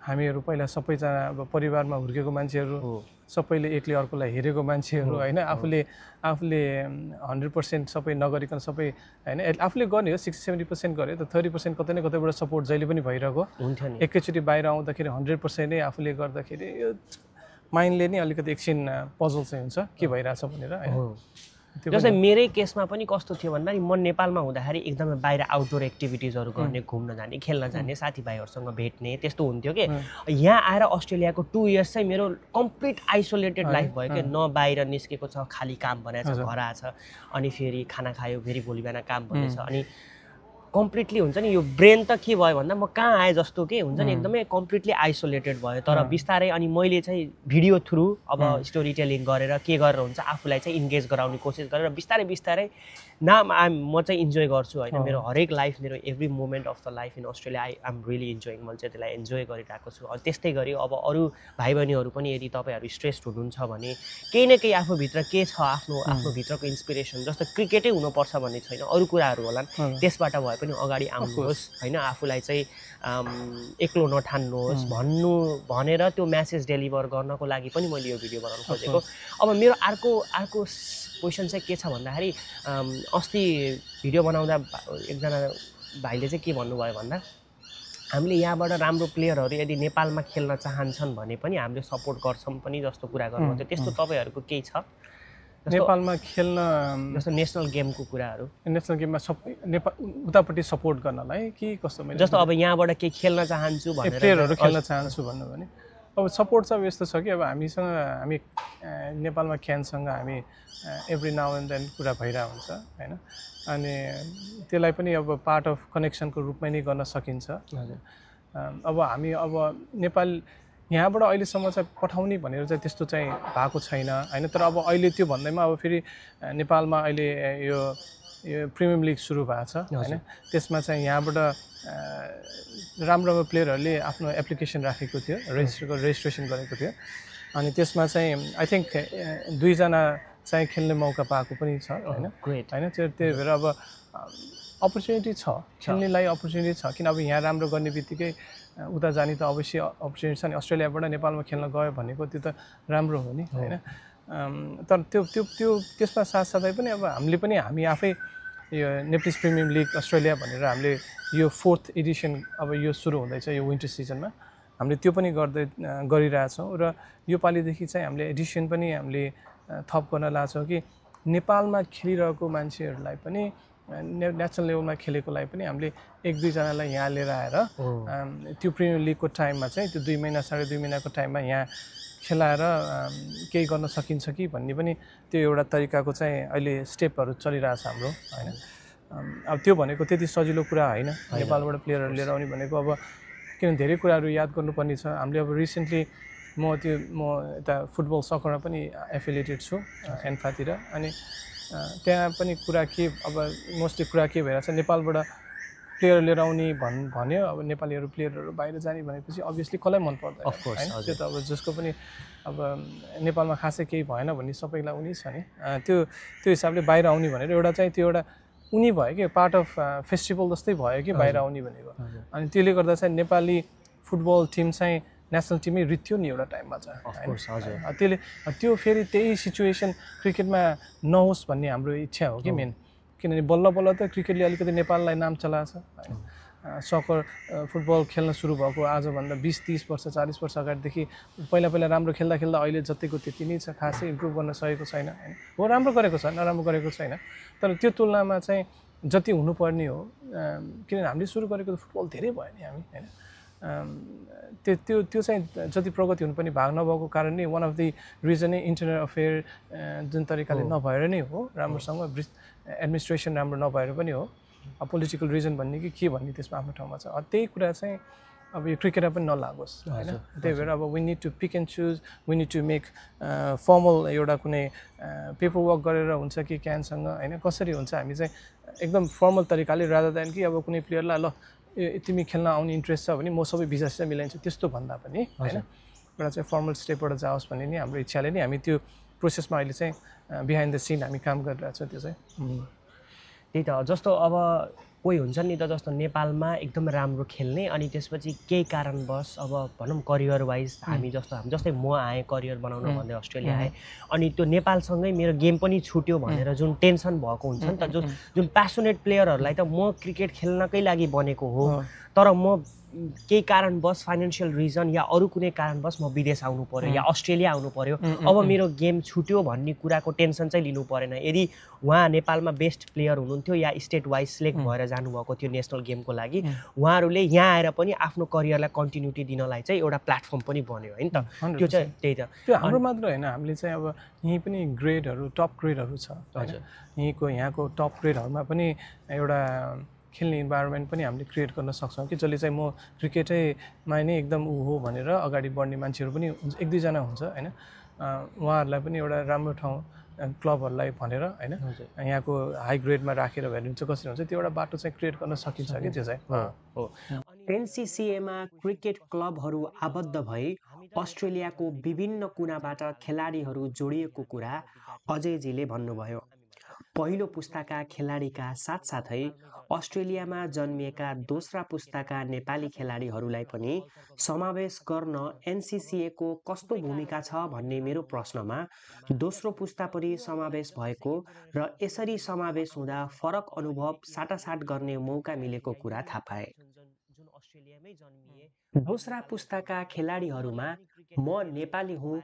हामीहरू पहिला सबैजना अब परिवारमा हुर्केको मान्छेहरू, सबैले एकले अर्कोलाई हेरेको मान्छेहरू होइन, आफूले 100% सबै नगरिकन सबै होइन, आफूले गर्ने हो 60-70% गऱ्यो त 30% कतै न कतैबाट सपोर्ट जहिले पनि भइरहेको हुन्थ्यो नि। एकैचोटि बाहिर आउँदाखेरि 100% नै आफूले गर्दाखेरि यो माइन्डले नै अलिकति एकछिन पजल चाहिँ हुन्छ के भइरहेछ भनेर होइन। जस्तै मेरै केसमा पनि कस्तो थियो भन्दा म नेपालमा हुँदाखेरि एकदमै बाहिर आउटडोर एक्टिभिटिजहरू गर्ने, घुम्न जाने, खेल्न जाने, साथीभाइहरूसँग भेट्ने त्यस्तो हुन्थ्यो कि। यहाँ आएर अस्ट्रेलियाको 2 इयर्स चाहिँ मेरो कम्प्लिट आइसोलेटेड लाइफ भयो कि, न बाहिर निस्केको छ, खालि काम भनेको छ, घर आएछ, अनि फेरि खाना खायो, फेरि भोलि बिहान काम भनेछ, अनि कम्प्लिटली हुन्छ नि यो ब्रेन त के भयो भन्दा म कहाँ आएँ जस्तो के हुन्छ नि, एकदमै कम्प्लिटली आइसोलेटेड भयो। तर बिस्तारै अनि मैले चाहिँ भिडियो थ्रु अब स्टोरी टेलिङ गरेर के गरेर हुन्छ आफूलाई चाहिँ इन्गेज गराउने कोसिस गरेर बिस्तारै म चाहिँ इन्जोय गर्छु होइन। मेरो हरेक लाइफ, मेरो every moment of the life in Australia am really enjoying, मैले चाहिँ त्यसलाई इन्जोय गरिरहेको छु। अनि त्यस्तै गरी अब अरू भाइ बहिनीहरू पनि यदि तपाईँहरू स्ट्रेस्ड हुनुहुन्छ भने केही न केही आफूभित्र के छ, आफ्नो भित्रको इन्सपिरेसन, जस्तो क्रिकेटै हुनुपर्छ भन्ने छैन, अरू कुराहरू होलान्, त्यसबाट भए पनि अगाडि आउनुहोस् होइन। आफूलाई चाहिँ एक्लो नठान्नुहोस् भनेर त्यो म्यासेज डेलिभर गर्नको लागि पनि मैले यो भिडियो बनाउनु खोजेको। अब मेरो अर्को क्वेसन चाहिँ के छ भन्दाखेरि अस्ति भिडियो बनाउँदा एकजना भाइले चाहिँ के भन्नुभयो भन्दा हामीले यहाँबाट राम्रो प्लेयरहरू यदि नेपालमा खेल्न चाहन्छन् भने पनि हामीले सपोर्ट गर्छौँ पनि जस्तो कुरा गर्नुहुन्छ त्यस्तो तपाईँहरूको केही छ नेपालमा खेल्न जस्तो नेसनल गेमको कुराहरू नेसनल गेममा सबै नेपाल उतापट्टि सपोर्ट गर्नलाई कि कस्तो मैले जस्तो अब यहाँबाट केही खेल्न चाहन्छु भनेर प्लेयरहरू खेल्न चाहन्छु भन्नु भने अब सपोर्ट चाहिँ यस्तो छ कि अब हामी नेपालमा क्यानसँग हामी एभ्री नाउ एन्ड देन कुरा भइरहेको हुन्छ होइन अनि त्यसलाई पनि अब पार्ट अफ कनेक्सनको रूपमै नै गर्न सकिन्छ अब हामी अब नेपाल यहाँबाट अहिलेसम्म चाहिँ पठाउने भनेर चाहिँ त्यस्तो चाहिँ भएको छैन होइन तर अब अहिले त्यो भन्दैमा अब फेरि नेपालमा अहिले यो प्रिमियम लिग सुरु भएको छ होइन त्यसमा चाहिँ यहाँबाट राम्रो राम्रो प्लेयरहरूले आफ्नो एप्लिकेसन राखेको थियो रेजिस्ट्रेसन गरेको थियो अनि त्यसमा चाहिँ आई थिङ्क 2 जना चाहिँ खेल्ने मौका पाएको पनि छ होइन होइन त्यही भएर अब अपर्च्युनिटी छ खेल्नेलाई अपर्च्युनिटी छ किन अब यहाँ राम्रो गर्ने बित्तिकै उता जाने त अवश्य अपर्च्युनिटी छ नि अस्ट्रेलियाबाट नेपालमा खेल्न गयो भनेको त्यो त राम्रो हो नि होइन तर त्यसमा साथसाथै पनि अब हामी आफै यो नेप्लिस प्रिमियम लिग अस्ट्रेलिया भनेर हामीले यो 4th एडिसन अब यो सुरु हुँदैछ यो विन्टर सिजनमा हामीले त्यो पनि गरिरहेछौँ र यो पालिदेखि चाहिँ हामीले एडिसन पनि हामीले थप गर्न लाग्छौँ कि नेपालमा खेलिरहेको मान्छेहरूलाई पनि नेसनल लेभलमा खेलेकोलाई पनि हामीले 1-2 जनालाई यहाँ लिएर आएर त्यो प्रिमियर लिगको टाइममा चाहिँ त्यो 2 महिना 2.5 महिनाको टाइममा यहाँ खेलाएर केही गर्न सकिन्छ कि भन्ने पनि त्यो एउटा तरिकाको चाहिँ अहिले स्टेपहरू चलिरहेछ हाम्रो होइन अब त्यो भनेको त्यति सजिलो कुरा होइन नेपालबाट प्लेयरहरू लिएर आउने भनेको अब किन धेरै कुराहरू याद गर्नुपर्ने छ हामीले अब रिसेन्टली म यता फुटबल सकरमा पनि एफिलिएटेड छु एन्फातिर अनि त्यहाँ पनि कुरा के अब मोस्टली कुरा के भइरहेछ नेपालबाट प्लेयर लिएर आउने भन्यो अब नेपालीहरू प्लेयरहरू बाहिर जाने भनेपछि अभियसली कसलाई मन पर्दैन होइन त्यो त अब जसको पनि अब नेपालमा खासै केही भएन भन्ने सबैलाई उनी छ नि त्यो हिसाबले बाहिर आउने भनेर एउटा चाहिँ त्यो एउटा उनी भयो कि पार्ट अफ फेस्टिभल जस्तै भयो कि बाहिर आउने भनेको अनि त्यसले गर्दा चाहिँ नेपाली फुटबल टिम चाहिँ नेसनल टिमै रित्यो नि एउटा टाइममा चाहिँ त्यसले त्यो फेरि त्यही सिचुएसन क्रिकेटमा नहोस् भन्ने हाम्रो इच्छा हो कि मेन किनभने बल्ल बल्ल त क्रिकेटले अलिकति नेपाललाई नाम चलाएको छ सकर फुटबल खेल्न सुरु भएको आजभन्दा 20-30 वर्ष 40 वर्ष अगाडिदेखि पहिला राम्रो खेल्दा अहिले जतिको त्यति नै छ खासै इम्प्रुभ गर्न सकेको छैन होइन हो राम्रो गरेको छ नराम्रो गरेको छैन तर त्यो तुलनामा चाहिँ जति हुनुपर्ने हो किनभने हामीले सुरु गरेको फुटबल धेरै भयो नि हामी होइन त्यो चाहिँ जति प्रगति हुनुपर्ने भाग नभएको कारण नै वान अफ द रिजन नै इन्टरनल अफेयर जुन तरिकाले नभएर नै हो राम्रोसँग एडमिनिस्ट्रेसन राम्रो नभएर पनि हो पोलिटिकल रिजन भन्ने कि के भन्ने त्यसमा आफ्नो ठाउँमा छ त्यही कुरा चाहिँ अब यो क्रिकेटमा पनि नलागोस् होइन त्यही भएर अब we need to pick and choose we need to make formal एउटा कुनै पेपर वर्क गरेर हुन्छ कि क्यानसँग होइन कसरी हुन्छ हामी चाहिँ एकदम फर्मल तरिकाले रादर देन कि अब कुनै प्लेयरलाई ल तिमी खेल्न आउने इन्ट्रेस्ट छ भने म सबै भिजा सिजा मिलाइदिन्छु त्यस्तो भन्दा पनि होइन एउटा चाहिँ फर्मल स्टेपबाट जाओस् भन्ने नि हाम्रो इच्छाले नि हामी त्यो प्रोसेसमा अहिले चाहिँ बिहाइन्ड द सिन हामी काम गरिरहेछौँ त्यो चाहिँ त्यही त जस्तो अब कोही हुन्छ नि त जस्तो नेपालमा एकदम राम्रो खेल्ने अनि त्यसपछि केही कारणवश अब भनौँ करियर वाइज हामी जस्तै म आएँ करियर बनाउन भन्दै अस्ट्रेलिया आएँ अनि त्यो नेपालसँगै मेरो गेम पनि छुट्यो भनेर जुन टेन्सन भएको हुन्छ नि त जुन प्यासनेट प्लेयरहरूलाई त म क्रिकेट खेल्नकै लागि बनेको हो तर म केही कारणवश फाइनेन्सियल रिजन या अरू कुनै कारणवश म विदेश आउनु पर्यो या अस्ट्रेलिया आउनु पर्यो अब मेरो गेम छुट्यो भन्ने कुराको टेन्सन चाहिँ लिनु परेन यदि उहाँ नेपालमा बेस्ट प्लेयर हुनुहुन्थ्यो या स्टेट वाइज सिलेक्ट भएर जानुभएको थियो नेसनल गेमको लागि उहाँहरूले यहाँ आएर पनि आफ्नो करियरलाई कन्टिन्युटी दिनलाई चाहिँ एउटा प्लेटफर्म पनि बन्यो होइन त त्यो चाहिँ त्यही त त्यो हाम्रो मात्र होइन हामीले चाहिँ अब यहीँ पनि ग्रेडहरू टप ग्रेडहरू छ यहाँको टप ग्रेडहरूमा पनि एउटा खेल्ने इन्भाइरोमेन्ट पनि हामीले क्रिएट गर्न सक्छौँ कि जसले चाहिँ म क्रिकेटैमा नै एकदम हो भनेर अगाडि बढ्ने मान्छेहरू पनि 1-2 जना हुन्छ होइन उहाँहरूलाई पनि एउटा राम्रो ठाउँ क्लबहरूलाई भनेर होइन यहाँको हाई ग्रेडमा राखेर हेर्नु चाहिँ कसरी हुन्छ त्यो एउटा बाटो चाहिँ क्रिएट गर्न सकिन्छ कि त्यो चाहिँ हो एनसिसिएमा क्रिकेट क्लबहरू आबद्ध भई अस्ट्रेलियाको विभिन्न कुनाबाट खेलाडीहरू जोडिएको कुरा अजयजीले भन्नुभयो पहिलो पुस्ताका खेलाडीका साथसाथै अस्ट्रेलियामा जन्मिएका दोस्रा पुस्ताका नेपाली खेलाडीहरूलाई पनि समावेश गर्न एनसिसिएको कस्तो भूमिका छ भन्ने मेरो प्रश्नमा दोस्रो पुस्ता पनि समावेश भएको र यसरी समावेश हुँदा फरक अनुभव साटासाट गर्ने मौका मिलेको कुरा थाहा पाए दोस्रा पुस्ताका खेलाडीहरूमा म नेपाली हुँ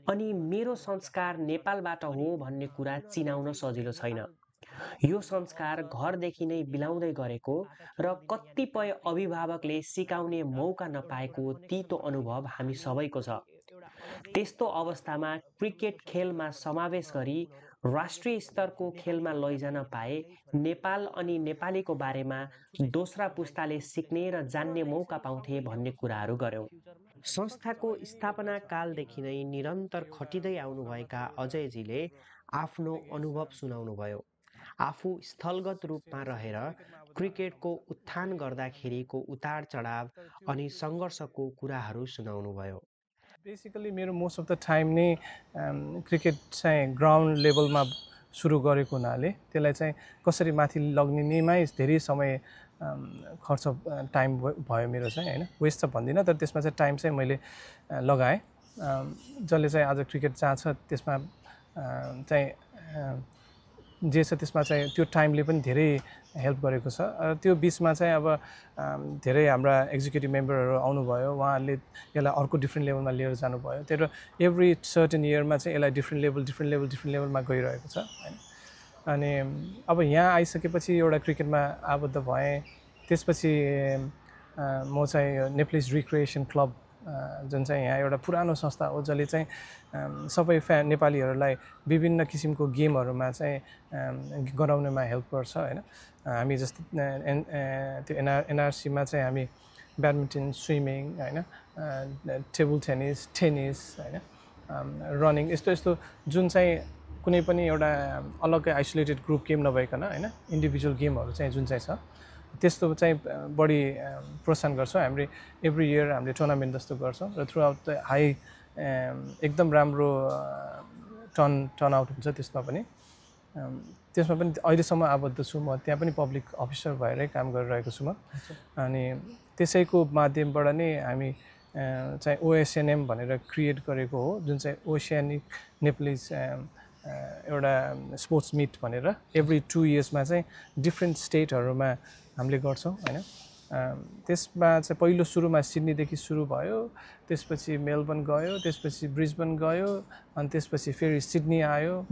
अनि मेरो संस्कार नेपालबाट हो भन्ने कुरा चिनाउन सजिलो छैन। यो संस्कार घरदेखि नै बिलाउँदै गरेको र कतिपय अभिभावकले सिकाउने मौका नपाएको तीतो अनुभव हामी सबैको छ। त्यस्तो अवस्थामा क्रिकेट खेलमा समावेश गरी राष्ट्रिय स्तरको खेलमा लैजान पाए नेपाल अनि नेपालीको बारेमा दोस्रा पुस्ताले सिक्ने र जान्ने मौका पाउँथे भन्ने कुराहरू गर्यौं। संस्थाको स्थापना कालदेखि नै निरन्तर खटिँदै आउनुभएका अजयजीले आफ्नो अनुभव सुनाउनुभयो। आफू स्थलगत रूपमा रहेर क्रिकेटको उत्थान गर्दाखेरिको उतार चढाव अनि सङ्घर्षको कुराहरू सुनाउनुभयो। बेसिकली मेरो मोस्ट अफ द टाइम नै क्रिकेट चाहिँ ग्राउन्ड लेभलमा सुरु गरेको हुनाले त्यसलाई चाहिँ कसरी माथि लग्नेमै धेरै समय खर्च टाइम भयो मेरो चाहिँ होइन। वेस्ट त भन्दिनँ, तर त्यसमा चाहिँ टाइम चाहिँ मैले लगाएँ। जसले चाहिँ आज क्रिकेट जहाँ छ त्यसमा चाहिँ जे छ त्यसमा चाहिँ त्यो टाइमले पनि धेरै हेल्प गरेको छ। त्यो बिचमा चाहिँ अब धेरै हाम्रा एक्जिक्युटिभ मेम्बरहरू आउनुभयो, उहाँहरूले यसलाई अर्को डिफ्रेन्ट लेभलमा लिएर जानुभयो। तर एभ्री सर्टेन इयरमा चाहिँ यसलाई डिफ्रेन्ट लेभलमा गइरहेको छ होइन। अनि अब यहाँ आइसकेपछि एउटा क्रिकेटमा आबद्ध भएँ। त्यसपछि म चाहिँ नेप्लिज रिक्रिएसन क्लब जुन चाहिँ यहाँ एउटा पुरानो संस्था हो जसले चाहिँ सबै नेपालीहरूलाई विभिन्न किसिमको गेमहरूमा चाहिँ गराउनेमा हेल्प गर्छ होइन। हामी जस्तै त्यो एनआरसीमा चाहिँ हामी ब्याडमिन्टन, स्विमिङ होइन, टेबल टेनिस होइन, रनिङ यस्तो जुन चाहिँ कुनै पनि एउटा अलग्गै आइसोलेटेड ग्रुप गेम नभइकन होइन इन्डिभिजुअल गेमहरू चाहिँ जुन चाहिँ छ त्यस्तो चाहिँ बढी प्रोत्साहन गर्छौँ। हामीले एभ्री इयर हामीले टुर्नामेन्ट जस्तो गर्छौँ र थ्रु आउट द हाई एकदम राम्रो टर्नआउट हुन्छ। त्यसमा पनि अहिलेसम्म आबद्ध छु म। त्यहाँ पनि पब्लिक अफिसर भएरै काम गरिरहेको छु म। अनि त्यसैको माध्यमबाट नै हामी चाहिँ ओएसएनएम भनेर क्रिएट गरेको हो, जुन चाहिँ ओसियानिक नेप्लिज एउटा स्पोर्ट्स मिट भनेर एभ्री 2 इयर्समा चाहिँ डिफ्रेन्ट स्टेटहरूमा हामीले गर्छौँ होइन। त्यसमा चाहिँ पहिलो सुरुमा सिडनीदेखि सुरु भयो, त्यसपछि मेलबर्न गयो, त्यसपछि ब्रिस्बेन गयो, अनि त्यसपछि फेरि सिडनी आयो,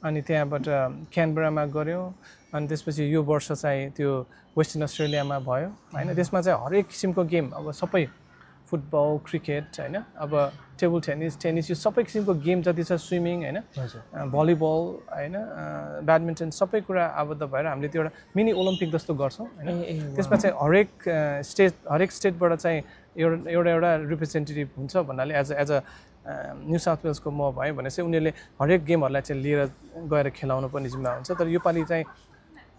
अनि त्यहाँबाट क्यानबरामा गऱ्यौँ, अनि त्यसपछि यो वर्ष चाहिँ त्यो वेस्टर्न अस्ट्रेलियामा भयो होइन। त्यसमा चाहिँ हरेक किसिमको गेम अब सबै फुटबल, क्रिकेट होइन, अब टेबल टेनिस यो सबै किसिमको गेम जति छ, स्विमिङ होइन, भलिबल होइन, ब्याडमिन्टन सबै कुरा आबद्ध भएर हामीले त्यो एउटा मिनी ओलम्पिक जस्तो गर्छौँ होइन। त्यसमा चाहिँ हरेक स्टेटबाट चाहिँ एउटा रिप्रेजेन्टेटिभ हुन्छ भन्नाले एज अ न्यू साउथ वेल्सको म भएँ भने चाहिँ उनीहरूले हरेक गेमहरूलाई चाहिँ लिएर गएर खेलाउनु पनि जिम्मा हुन्छ। तर योपालि चाहिँ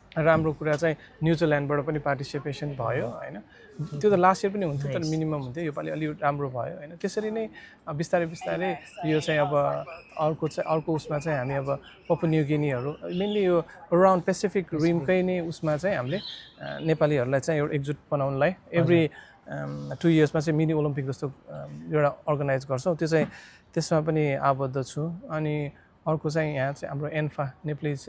राम्रो कुरा चाहिँ न्युजिल्यान्डबाट पनि पार्टिसिपेसन भयो होइन। त्यो त लास्ट इयर पनि हुन्थ्यो तर मिनिमम हुन्थ्यो, योपालि अलि राम्रो भयो होइन। त्यसरी नै बिस्तारै यो चाहिँ अब अर्को उसमा चाहिँ हामी अब पपुवा न्यू गिनीहरू मेनली यो अराउन्ड पेसिफिक रिमकै नै उसमा चाहिँ हामीले नेपालीहरूलाई चाहिँ एउटा एकजुट बनाउनलाई एभ्री 2 इयर्समा चाहिँ मिनी ओलम्पिक जस्तो एउटा अर्गनाइज गर्छौँ। त्यो चाहिँ त्यसमा पनि आबद्ध छु। अनि अर्को चाहिँ यहाँ चाहिँ हाम्रो एन्फा नेप्लिज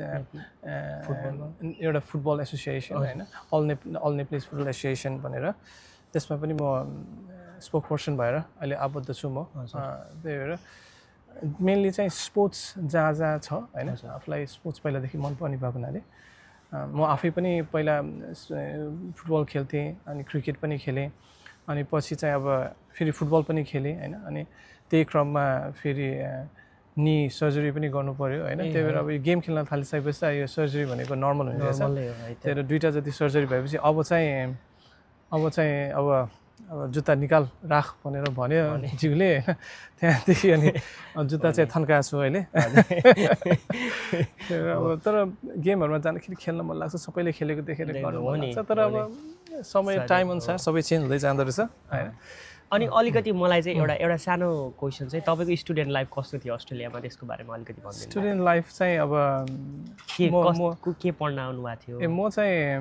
एउटा फुटबल एसोसिएसन होइन, अल नेप्लिज फुटबल एसोसिएसन भनेर त्यसमा पनि म स्पोक पर्सन भएर अहिले आबद्ध छु म। त्यही भएर मेनली चाहिँ स्पोर्ट्स जहाँ छ होइन, आफूलाई स्पोर्ट्स पहिलादेखि मनपर्ने भएको हुनाले म आफै पनि पहिला फुटबल खेल्थेँ, अनि क्रिकेट पनि खेलेँ, अनि पछि चाहिँ अब फेरि फुटबल पनि खेलेँ होइन। अनि त्यही क्रममा फेरि नि सर्जरी पनि गर्नु पर्यो होइन। त्यही भएर अब यो गेम खेल्न थालिसकेपछि यो सर्जरी भनेको नर्मल हुने रहेछ। त्यही भएर 2टा जति सर्जरी भएपछि अब जुत्ता निकाल राख भनेर भन्यो जिउले होइन। त्यहाँदेखि अनि जुत्ता चाहिँ थन्काएको छु अहिले। अब तर गेमहरूमा जाँदाखेरि खेल्न मन लाग्छ, सबैले खेलेको देखेर गर्नु मन लाग्छ। तर अब समय टाइम अनुसार सबै चेन्ज हुँदै जाँदो रहेछ होइन। अनि अलिकति मलाई चाहिँ एउटा सानो क्वेसन चाहिँ तपाईँको स्टुडेन्ट लाइफ कस्तो थियो अस्ट्रेलियामा, त्यसको बारेमा अलिकति भनिदिनु। स्टुडेन्ट लाइफ चाहिँ अब के पढ्न आउनुभएको थियो? म चाहिँ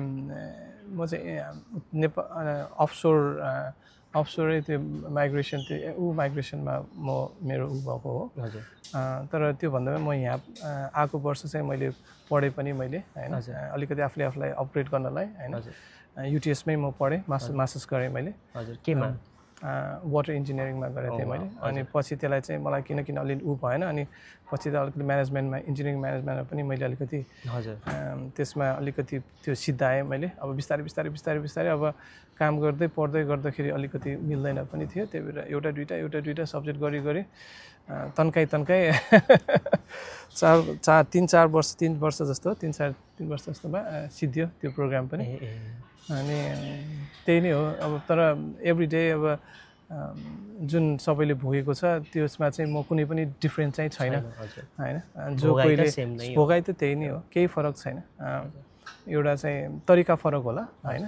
अफसोरै त्यो माइग्रेसन माइग्रेसनमा मेरो भएको हो। तर त्यो भन्दा म यहाँ आएको वर्ष चाहिँ मैले पढेँ पनि मैले होइन, अलिकति आफूलाई अपग्रेड गर्नलाई होइन। युटिएसमै म पढेँ मास्टर्स गरेँ मैले हजुर केमा वाटर इन्जिनियरिङमा गरेको थिएँ मैले अनि पछि त्यसलाई चाहिँ मलाई किन अलि भएन अनि पछि त अलिकति म्यानेजमेन्टमा इन्जिनियरिङ म्यानेजमेन्टमा पनि मैले अलिकति हजुर त्यसमा अलिकति त्यो सिद्धाएँ मैले अब बिस्तारै अब काम गर्दै पढ्दै गर्दाखेरि अलिकति मिल्दैन पनि थियो त्यही भएर एउटा दुईटा सब्जेक्ट गरी तन्काई 3 वर्ष जस्तो 3 वर्ष जस्तोमा सिद्धियो त्यो प्रोग्राम पनि अनि त्यही नै हो अब तर एभ्रिडे अब जुन सबैले भोगेको छ त्यसमा चाहिँ म कुनै पनि डिफ्रेन्ट चाहिँ छैन हैन जो कोहीले भोगाइ त त्यही नै हो केही फरक छैन एउटा चाहिँ तरिका फरक होला हैन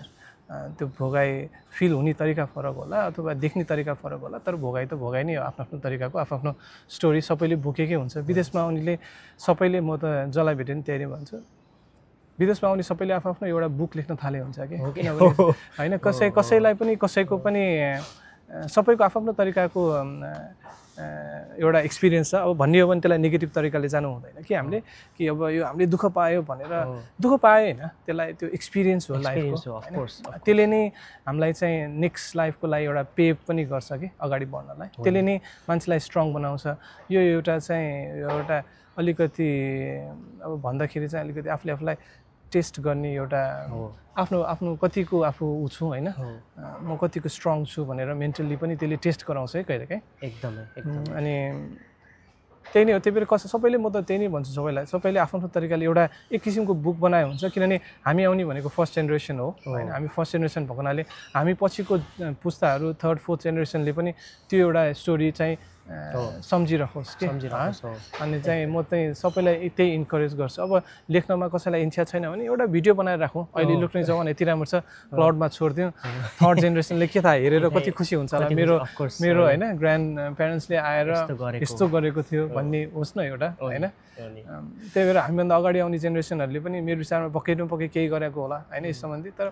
त्यो भोगाइ फिल हुने तरिका फरक होला अथवा देख्ने तरिका फरक होला तर भोगाइ त भोगाइ नै हो आफ्नो तरिकाको आफ्नो स्टोरी सबैले बोकेकै हुन्छ विदेशमा आउनेले सबैले म त जसलाई भेटे नि त्यही नै भन्छु विदेशमा आउने सबैले आफ्नो एउटा बुक लेख्न थाले हुन्छ कि किनभने हैन कसैलाई पनि कसैको पनि सबैको आफ्नो तरिकाको एउटा एक्सपिरियन्स छ अब भन्ने हो भने त्यसलाई नेगेटिभ तरिकाले जानु हुँदैन कि हामीले कि अब यो हामीले दुःख पायो भनेर दुःख पायो हैन त्यसलाई त्यो एक्सपिरियन्स हो लाइफको त्यसले नै हामीलाई चाहिँ नेक्स्ट लाइफको लागि एउटा पेभ पनि गर्छ कि अगाडि बढ्नलाई त्यसले नै मान्छेलाई स्ट्रङ बनाउँछ यो एउटा अलिकति अब भन्दाखेरि चाहिँ अलिकति आफूलाई टेस्ट गर्ने एउटा आफ्नो कतिको आफू छु हैन म कतिको स्ट्रङ छु भनेर मेन्टली पनि त्यसले टेस्ट गराउँछ है कहिलेकाहीँ एकदमै अनि त्यही नै हो त्यही भएर सबैले म त त्यही नै भन्छु सबैले आफ्नो तरिकाले एउटा एक किसिमको बुक बनाए हुन्छ किनभने हामी आउने भनेको फर्स्ट जेनेरेसन हो हैन हामी फर्स्ट जेनेरेसन भएको हुनाले हामी पछिको पुस्ताहरू थर्ड फोर्थ जेनेरेसनले पनि त्यो एउटा स्टोरी चाहिँ सम्झिरहोस् कि अनि चाहिँ म चाहिँ सबैलाई त्यही इन्करेज गर्छु अब लेख्नमा कसैलाई इच्छा छैन भने एउटा भिडियो बनाएर राखौँ अहिले लेख्ने जमाना यति राम्रो छ क्लाउडमा छोडिदिउँ थर्ड जेनेरेसनले के थाहा हेरेर कति खुसी हुन्छ होला मेरो हैन ग्रान्ड प्यारेन्ट्सले आएर यस्तो गरेको थियो भन्ने होस् न एउटा हैन त्यही भएर हामीभन्दा अगाडि आउने जेनेरेसनहरूले पनि मेरो विचारमा पक्कै केही गरेको होला हैन यस सम्बन्धी तर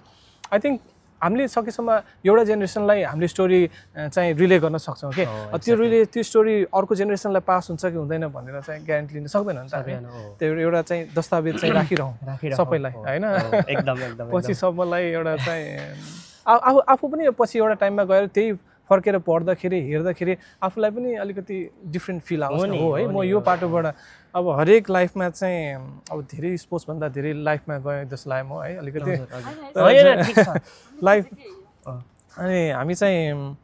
आई थिङ्क हामीले सकेसम्म एउटा जेनेरेसनलाई हामीले स्टोरी चाहिँ रिले गर्न सक्छौँ कि त्यो स्टोरी अर्को जेनेरेसनलाई पास हुन्छ कि हुँदैन भनेर चाहिँ ग्यारेन्टी लिन सक्दैन नि त त्यही भएर एउटा चाहिँ दस्तावेज चाहिँ राखिरहँ सबैलाई हैन एकदम पछि सबैलाई एउटा चाहिँ आफू पनि पछि एउटा टाइममा गएर त्यही फर्केर पढ्दाखेरि हेर्दाखेरि आफूलाई पनि अलिकति डिफ्रेन्ट फिल आउँछ हो है म यो पाटोबाट अब हरेक लाइफमा चाहिँ अब धेरै स्पोर्ट्स भन्दा धेरै लाइफमा गएँ जस्तो लाग्यो म है अलिकति लाइफ अनि हामी चाहिँ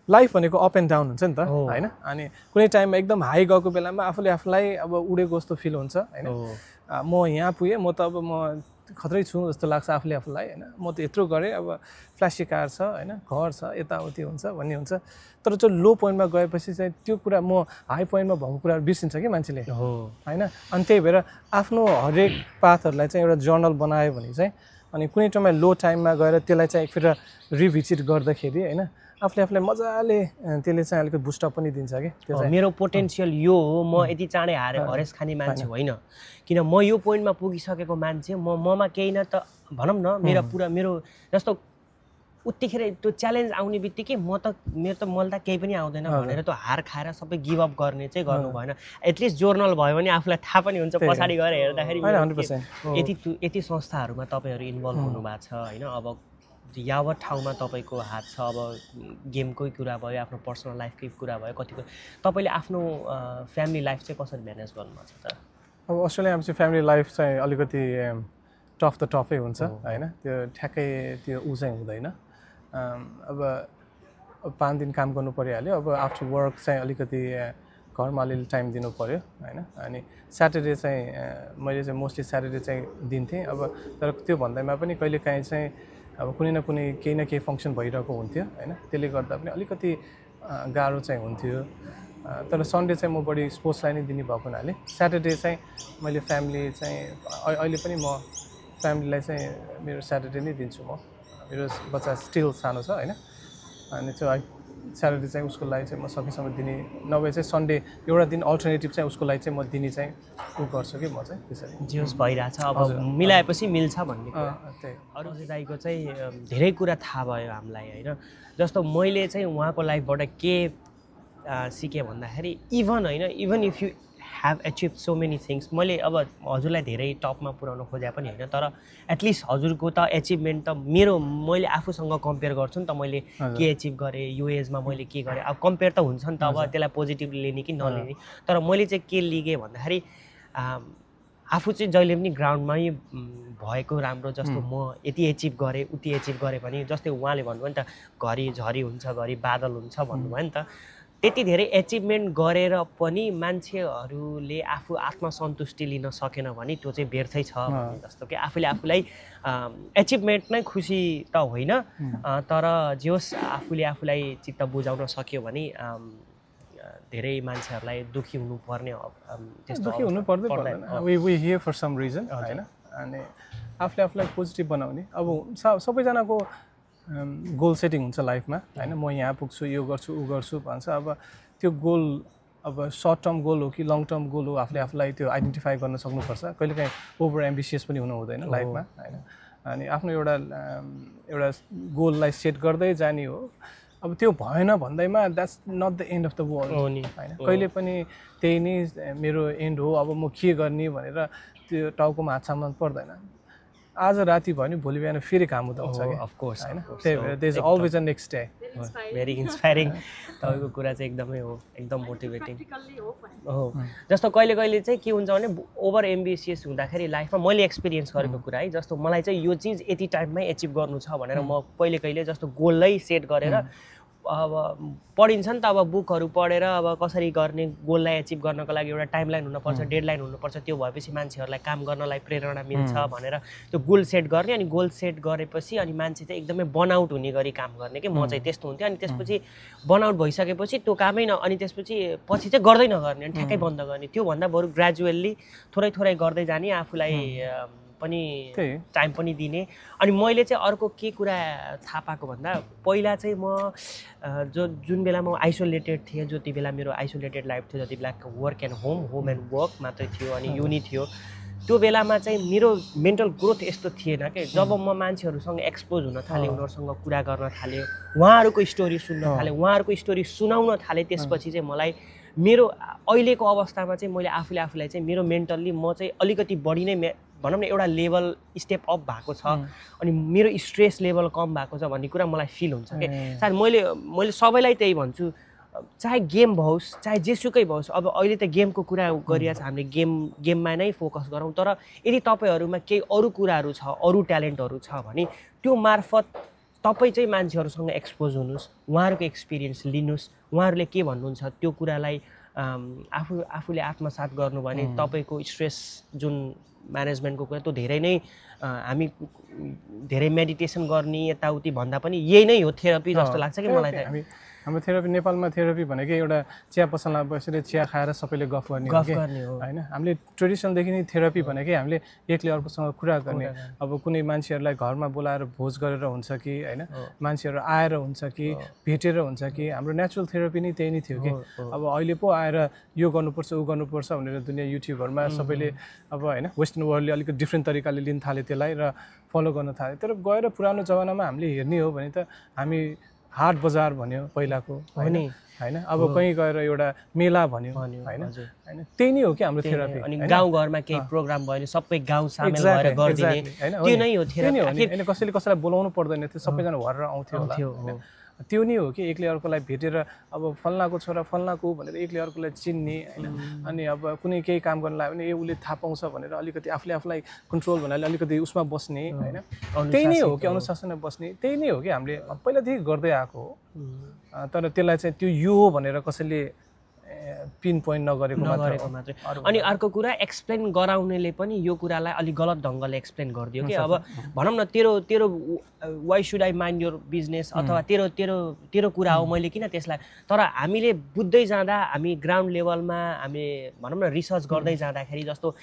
लाइफ भनेको अप एन्ड डाउन हुन्छ नि त हैन अनि कुनै टाइममा एकदम हाई गएको बेलामा आफूलाई अब उडेको जस्तो फिल हुन्छ हैन म यहाँ पुगेँ म त अब म खतरै छु जस्तो लाग्छ आफूलाई हैन म त यत्रो गरेँ अब फ्ल्यासी कार छ हैन घर छ यताउति हुन्छ भन्ने हुन्छ तर जो लो पोइन्टमा गएपछि चाहिँ त्यो कुरा म हाई पोइन्टमा भएको कुरा बिर्सिन्छ कि मान्छेले हैन अनि त्यही भएर आफ्नो हरेक पाथहरूलाई चाहिँ एउटा जर्नल बनायो भने चाहिँ अनि कुनै टाइममा लो टाइममा गएर त्यसलाई चाहिँ एकफेर रिभिजिट गर्दाखेरि हैन आफूलाई मजाले त्यसले चाहिँ अलिकति बुस्टअप पनि दिन्छ कि मेरो पोटेन्सियल यो हो म यति चाँडै हरेस खाने मान्छे होइन किन म यो पोइन्टमा पुगिसकेको मान्छे ममा केही न त भनौँ न मेरो जस्तो उत्तिखेर त्यो च्यालेन्ज आउने बित्तिकै मेरो त मलाई त केही पनि आउँदैन भनेर त्यो हार खाएर सबै गिभ अप गर्ने चाहिँ गर्नु भएन एटलिस्ट जोर्नल भयो भने आफूलाई थाहा पनि हुन्छ पछाडि गएर हेर्दाखेरि यति संस्थाहरूमा तपाईँहरू इन्भल्भ हुनुभएको छ होइन अब यावत ठाउँमा तपाईँको हात छ अब गेमकै कुरा भयो आफ्नो पर्सनल लाइफकै कुरा भयो कतिको तपाईँले आफ्नो फ्यामिली लाइफ चाहिँ कसरी म्यानेज गर्नुभएको छ त अब अस्ट्रेलियामा चाहिँ फ्यामिली लाइफ चाहिँ अलिकति टफ त टफै हुन्छ हैन त्यो ठ्याक्कै त्यो चाहिँ हुँदैन अब 5 दिन काम गर्नु परिहाल्यो अब आफ्टर वर्क चाहिँ अलिकति घरमा अलिअलि टाइम दिनु पर्यो हैन अनि स्याटरडे चाहिँ मैले चाहिँ मोस्टली स्याटरडे चाहिँ दिन्थेँ अब तर त्यो भन्दैमा पनि कहिलेकाहीँ चाहिँ अब कुनै न कुनै केही न केही फङ्सन भइरहेको हुन्थ्यो हैन त्यसले गर्दा पनि अलिकति गाह्रो चाहिँ हुन्थ्यो तर सन्डे चाहिँ म बढी स्पोर्ट्सलाई नै दिने भएको हुनाले स्याटरडे चाहिँ मैले फ्यामिली चाहिँ अहिले पनि म फ्यामिलीलाई चाहिँ मेरो स्याटरडे नै दिन्छु म मेरो बच्चा स्टिल सानो छ हैन अनि चाहिँ स्याटरडे चाहिँ उसको लागि चाहिँ म सकेसम्म दिने नभए चाहिँ सन्डे एउटा दिन अल्टरनेटिभ चाहिँ उसको लागि चाहिँ म दिने चाहिँ उ गर्छु कि म चाहिँ त्यसरी जेस भइरहेछ अब मिलाएपछि मिल्छ भन्ने कुरा अरू दाइको चाहिँ धेरै कुरा थाहा भयो हामीलाई हैन जस्तो मैले चाहिँ उहाँको लाइफबाट के सिकेँ भन्दाखेरि even if you have achieve so many things मैले अब हजुरलाई धेरै टपमा पुर्याउन खोजे पनि होइन तर एटलिस्ट हजुरको त एचिभमेन्ट त मैले आफूसँग कम्पेयर गर्छु नि त मैले के एचिभ गरेँ यो एजमा मैले के गरेँ अब कम्पेयर त हुन्छ नि त अब त्यसलाई पोजिटिभली लिने कि नलिने तर मैले चाहिँ के लिगेँ भन्दाखेरि आफू चाहिँ जहिले पनि ग्राउन्डमै भएको राम्रो जस्तो म यति एचिभ गरेँ उति एचिभ गरेँ भने जस्तै उहाँले भन्नुभयो नि त घरि झरी हुन्छ घरि बादल हुन्छ भन्नुभयो नि त त्यति धेरै एचिभमेन्ट गरेर पनि मान्छेहरूले आफू आत्मसन्तुष्टि लिन सकेन भने त्यो चाहिँ व्यर्थै छ भने जस्तो कि आफूलाई एचिभमेन्ट नै खुसी त होइन तर जे होस् आफूलाई चित्त बुझाउन सक्यो भने धेरै मान्छेहरूलाई दुखी हुनुपर्ने त्यस्तो दुखी हुनु पर्दैन we here for some reason हैन अनि आफूलाई पोजिटिभ बनाउने अब सबैजनाको गोल सेटिङ हुन्छ लाइफमा हैन म यहाँ पुग्छु यो गर्छु उ गर्छु भन्छ अब त्यो गोल अब सर्ट टर्म गोल हो कि लङ टर्म गोल हो आफूलाई त्यो आइडेन्टिफाई गर्न सक्नुपर्छ कहिलेकाहीँ ओभर एम्बिसियस पनि हुनु हुँदैन लाइफमा हैन अनि आफ्नो एउटा गोललाई सेट गर्दै जाने हो अब त्यो भएन भन्दैमा that's not the end of the world हैन कहिले पनि त्यही नै मेरो एन्ड हो अब म के गर्ने भनेर त्यो टाउकोमा हात छाम्न पर्दैन आज राति भयो नि भोलि बिहान फेरि काम हुँदा हुन्छ कि अफ कोर्स हैन त्यही भएर there is always a next day very inspiring तपाईँको कुरा चाहिँ एकदमै हो एकदम मोटिभेटिङ हो जस्तो कहिले चाहिँ के हुन्छ भने ओभर एम्बिसियस हुँदाखेरि लाइफमा मैले एक्सपिरियन्स गरेको कुरा है जस्तो मलाई चाहिँ यो चिज यति टाइममै एचिभ गर्नु छ भनेर म कहिले जस्तो गोललाई सेट गरेर अब पढिन्छ नि त अब बुकहरू पढेर अब कसरी गर्ने गोललाई एचिभ गर्नको लागि एउटा टाइमलाइन हुनुपर्छ डेडलाइन हुनुपर्छ त्यो भएपछि मान्छेहरूलाई काम गर्नलाई प्रेरणा मिल्छ भनेर त्यो गोल सेट गर्ने अनि गोल सेट गरेपछि अनि मान्छे चाहिँ एकदमै बर्नआउट हुने गरी काम गर्ने कि म चाहिँ त्यस्तो हुन्थ्यो अनि त्यसपछि बर्नआउट भइसकेपछि त्यो कामै अनि त्यसपछि चाहिँ गर्दै नगर्ने अनि ठ्याक्कै बन्द गर्ने त्योभन्दा बरु ग्रेजुअल्ली थोरै गर्दै जाने आफूलाई पनि टाइम पनि दिने अनि मैले चाहिँ अर्को के कुरा थाहा पाएको भन्दा पहिला चाहिँ म जुन बेला म आइसोलेटेड थिएँ जति बेला मेरो आइसोलेटेड लाइफ थियो जति बेला work and home and work मात्रै थियो अनि युनि थियो त्यो बेलामा चाहिँ मेरो मेन्टल ग्रोथ यस्तो थिएन कि जब म मान्छेहरूसँग एक्सपोज हुन थालेँ उनीहरूसँग कुरा गर्न थालेँ उहाँहरूको स्टोरी सुन्न थालेँ उहाँहरूको स्टोरी सुनाउन थालेँ त्यसपछि चाहिँ मलाई मेरो अहिलेको अवस्थामा चाहिँ मैले आफूलाई चाहिँ मेरो मेन्टल्ली म चाहिँ अलिकति बढी नै भनौँ न एउटा लेभल स्टेप अप भएको छ अनि मेरो स्ट्रेस लेभल कम भएको छ भन्ने कुरा मलाई फिल हुन्छ कि सायद मैले सबैलाई त्यही भन्छु चाहे गेम होस् चाहे जेसुकै होस् अब अहिले त गेमको कुरा गरिरहेको छ हामीले गेममा नै फोकस गरौँ तर यदि तपाईँहरूमा केही अरू कुराहरू छ अरू ट्यालेन्टहरू छ भने त्यो मार्फत तपाईँ चाहिँ मान्छेहरूसँग एक्सपोज हुनुहोस् उहाँहरूको एक्सपिरियन्स लिनुहोस् उहाँहरूले के भन्नुहुन्छ त्यो कुरालाई आफूले आत्मसात गर्नु भने तपाईँको स्ट्रेस जुन म्यानेजमेन्टको कुरा त्यो धेरै नै हामी धेरै मेडिटेसन गर्ने यताउति भन्दा पनि यही नै हो थेरापी जस्तो लाग्छ कि मलाई त हाम्रो थेरापी नेपालमा थेरापी भनेकै एउटा चिया पसलमा बसेर चिया खाएर सबैले गफ गर्ने हो हैन हामीले ट्रेडिसनदेखि नै थेरापी भनेकै हामीले एकले अर्कोसँग कुरा गर्ने अब कुनै मान्छेहरूलाई घरमा बोलाएर भोज गरेर हुन्छ कि हैन मान्छेहरू आएर हुन्छ कि भेटेर हुन्छ कि हाम्रो नेचुरल थेरापी नै त्यही नै थियो कि अब अहिले पो आएर यो गर्नुपर्छ उ गर्नुपर्छ भनेर दुनियाँ युट्युबहरूमा सबैले अब हैन वेस्टर्न वर्ल्डले अलिकति डिफ्रेन्ट तरिकाले लिन थाले त्यसलाई र फलो गर्न थाले तर गएर पुरानो जमानामा हामीले हेर्ने हो भने त हामी हाट बजार भन्यो पहिलाको हैन अब कहीँ गएर एउटा मेला भन्यो हैन त्यही नै हो कि हाम्रो थेरापी अनि गाउँघरमा केही प्रोग्राम भयो भने सबै गाउँ सामेल भएर गरिदिने त्यो नै हो थेरापी हैन कसैले कसैलाई बोलाउनु पर्दैन थियो सबैजना भरेर आउँथ्यो होला त्यो नै हो कि एकले अर्कोलाई भेटेर अब फल्नाको छोरा फल्नाको भनेर एकले अर्कोलाई चिन्ने हैन अनि अब कुनै केही काम गर्न लाग्यो भने उसले थाहा पाउँछ भनेर अलिकति आफूलाई कन्ट्रोल भन्नाले अलिकति उसमा बस्ने हैन त्यही नै हो कि अनुशासनमा बस्ने त्यही नै हो कि हामीले पहिलादेखि गर्दै आएको हो तर त्यसलाई चाहिँ त्यो यो हो भनेर कसैले पिन पोइन्ट नगरेको मात्रै अनि अर्को कुरा एक्सप्लेन गराउनेले पनि यो कुरालाई अलि गलत ढङ्गले एक्सप्लेन गरिदियो कि अब भनौँ न तेरो why should I mind your business अथवा तेरो कुरा हो मैले किन त्यसलाई तर हामीले बुझ्दै जाँदा हामी ग्राउन्ड लेभलमा हामी भनौँ न रिसर्च गर्दै जाँदाखेरि जस्तो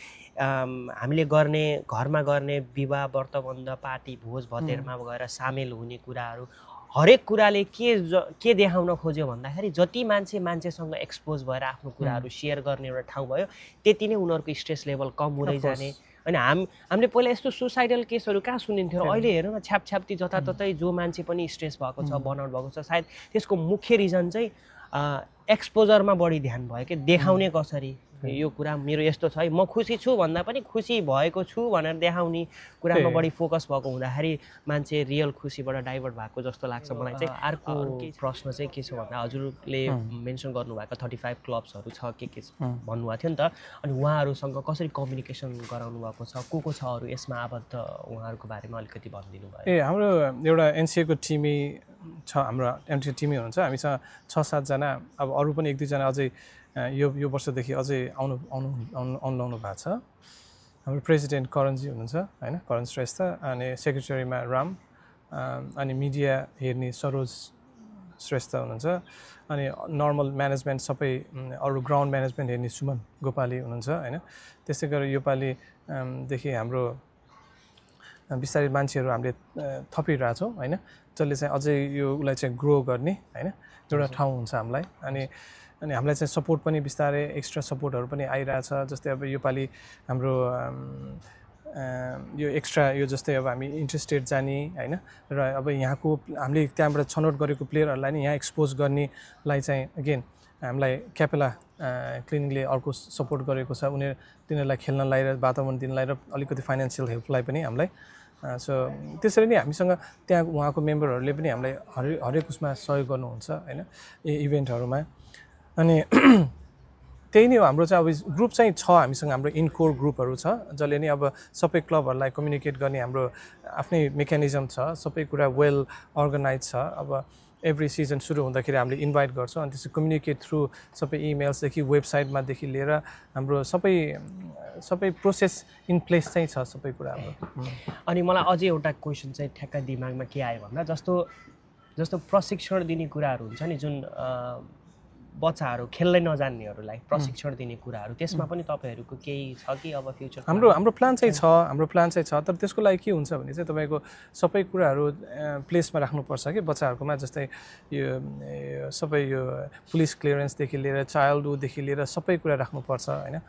हामीले घरमा गर्ने विवाह व्रतबन्ध पार्टी भोज भतेरमा गएर सामेल हुने कुराहरू हरेक कुराले के देखाउन खोज्यो भन्दाखेरि जति मान्छेसँग एक्सपोज भएर आफ्नो कुराहरू सेयर गर्ने एउटा ठाउँ भयो त्यति नै उनीहरूको स्ट्रेस लेभल कम हुँदै जाने अनि हामीले पहिला यस्तो सुसाइडल केसहरू कहाँ सुनिन्थ्यो र अहिले हेरौँ न छ्यापछ्याप्ती जताततै जो मान्छे पनि स्ट्रेस भएको छ बर्नआउट भएको छ सायद त्यसको मुख्य रिजन चाहिँ एक्सपोजरमा बढी ध्यान भयो कि देखाउने कसरी यो कुरा मेरो यस्तो छ है, म खुसी छु भन्दा पनि खुसी भएको छु भनेर देखाउने कुरामा बढी फोकस भएको हुँदाखेरि मान्छे रियल खुसीबाट डाइभर्ट भएको जस्तो लाग्छ मलाई चाहिँ। अर्को प्रश्न चाहिँ के छ भन्दा हजुरले मेन्सन गर्नुभएको 35 क्लब्सहरू छ के भन्नुभएको थियो नि त, अनि उहाँहरूसँग कसरी कम्युनिकेसन गराउनु भएको छ, को छ अरू यसमा आबद्ध उहाँहरूको बारेमा अलिकति भनिदिनु भयो। हाम्रो एउटा एनसिएको टिमै छ, हाम्रो एनसिए टिमै हुनुहुन्छ, हामीसँग 6-7 जना, अब अरू पनि 1-2 जना अझै यो वर्षदेखि अझै आउनु भएको छ। हाम्रो प्रेसिडेन्ट करणजी हुनुहुन्छ हैन, करण श्रेष्ठ, अनि सेक्रेटरीमा राम, अनि मिडिया हेर्ने सरोज श्रेष्ठ हुनुहुन्छ, अनि नर्मल म्यानेजमेन्ट सबै अरू ग्राउन्ड म्यानेजमेन्ट हेर्ने सुमन गोपाली हुनुहुन्छ हैन। त्यसै गरी योपालिदेखि हाम्रो बिस्तारै मान्छेहरू हामीले थपिरहेछौँ हैन, जसले चाहिँ अझै यो उसलाई चाहिँ ग्रो गर्ने हैन एउटा ठाउँ हुन्छ हामीलाई। अनि हामीलाई चाहिँ सपोर्ट पनि बिस्तारै एक्स्ट्रा सपोर्टहरू पनि आइरहेछ। जस्तै अब योपालि हाम्रो यो एक्स्ट्रा यो जस्तै अब हामी इन्ट्रेस्टेड जाने हैन, र अब यहाँको हामीले त्यहाँबाट छनौट गरेको प्लेयरहरूलाई नि यहाँ एक्सपोज गर्नेलाई चाहिँ अगेन हामीलाई क्यापेला क्लिनिकले अर्को सपोर्ट गरेको छ, तिनीहरूलाई खेल्नलाई र वातावरण दिनलाई र अलिकति फाइनेन्सियल हेल्पलाई पनि हामीलाई। सो त्यसरी नै हामीसँग त्यहाँ उहाँको मेम्बरहरूले पनि हामीलाई हरेक उसमा सहयोग गर्नुहुन्छ हैन, इभेन्टहरूमा। अनि त्यही नै हो हाम्रो चाहिँ अब ग्रुप चाहिँ छ हामीसँग, हाम्रो इनकोर ग्रुपहरू छ जसले नि अब सबै क्लबहरूलाई कम्युनिकेट गर्ने हाम्रो आफ्नै मेकानिजम छ, सबै कुरा वेल अर्गनाइज छ। अब एभ्री सिजन सुरु हुँदाखेरि हामीले इन्भाइट गर्छौँ, अनि त्यसको कम्युनिकेट थ्रु सबै इमेल्सदेखि वेबसाइटमादेखि लिएर हाम्रो सबै प्रोसेस इन प्लेस चाहिँ छ सबै कुरा हाम्रो। अनि मलाई अझै एउटा क्वेसन चाहिँ ठ्याक्कै दिमागमा के आयो भन्दा जस्तो प्रशिक्षण दिने कुराहरू हुन्छ नि, जुन बच्चाहरू खेल्दै नजान्नेहरूलाई प्रशिक्षण दिने कुराहरू, त्यसमा पनि तपाईँहरूको केही छ कि अब फ्युचर? हाम्रो प्लान चाहिँ छ, तर त्यसको लागि के हुन्छ भने चाहिँ तपाईँको सबै कुराहरू प्लेसमा राख्नुपर्छ कि बच्चाहरूकोमा। जस्तै यो सबै यो पुलिस क्लियरेन्सदेखि लिएर चाइल्डहुडदेखि लिएर सबै कुरा राख्नुपर्छ हैन।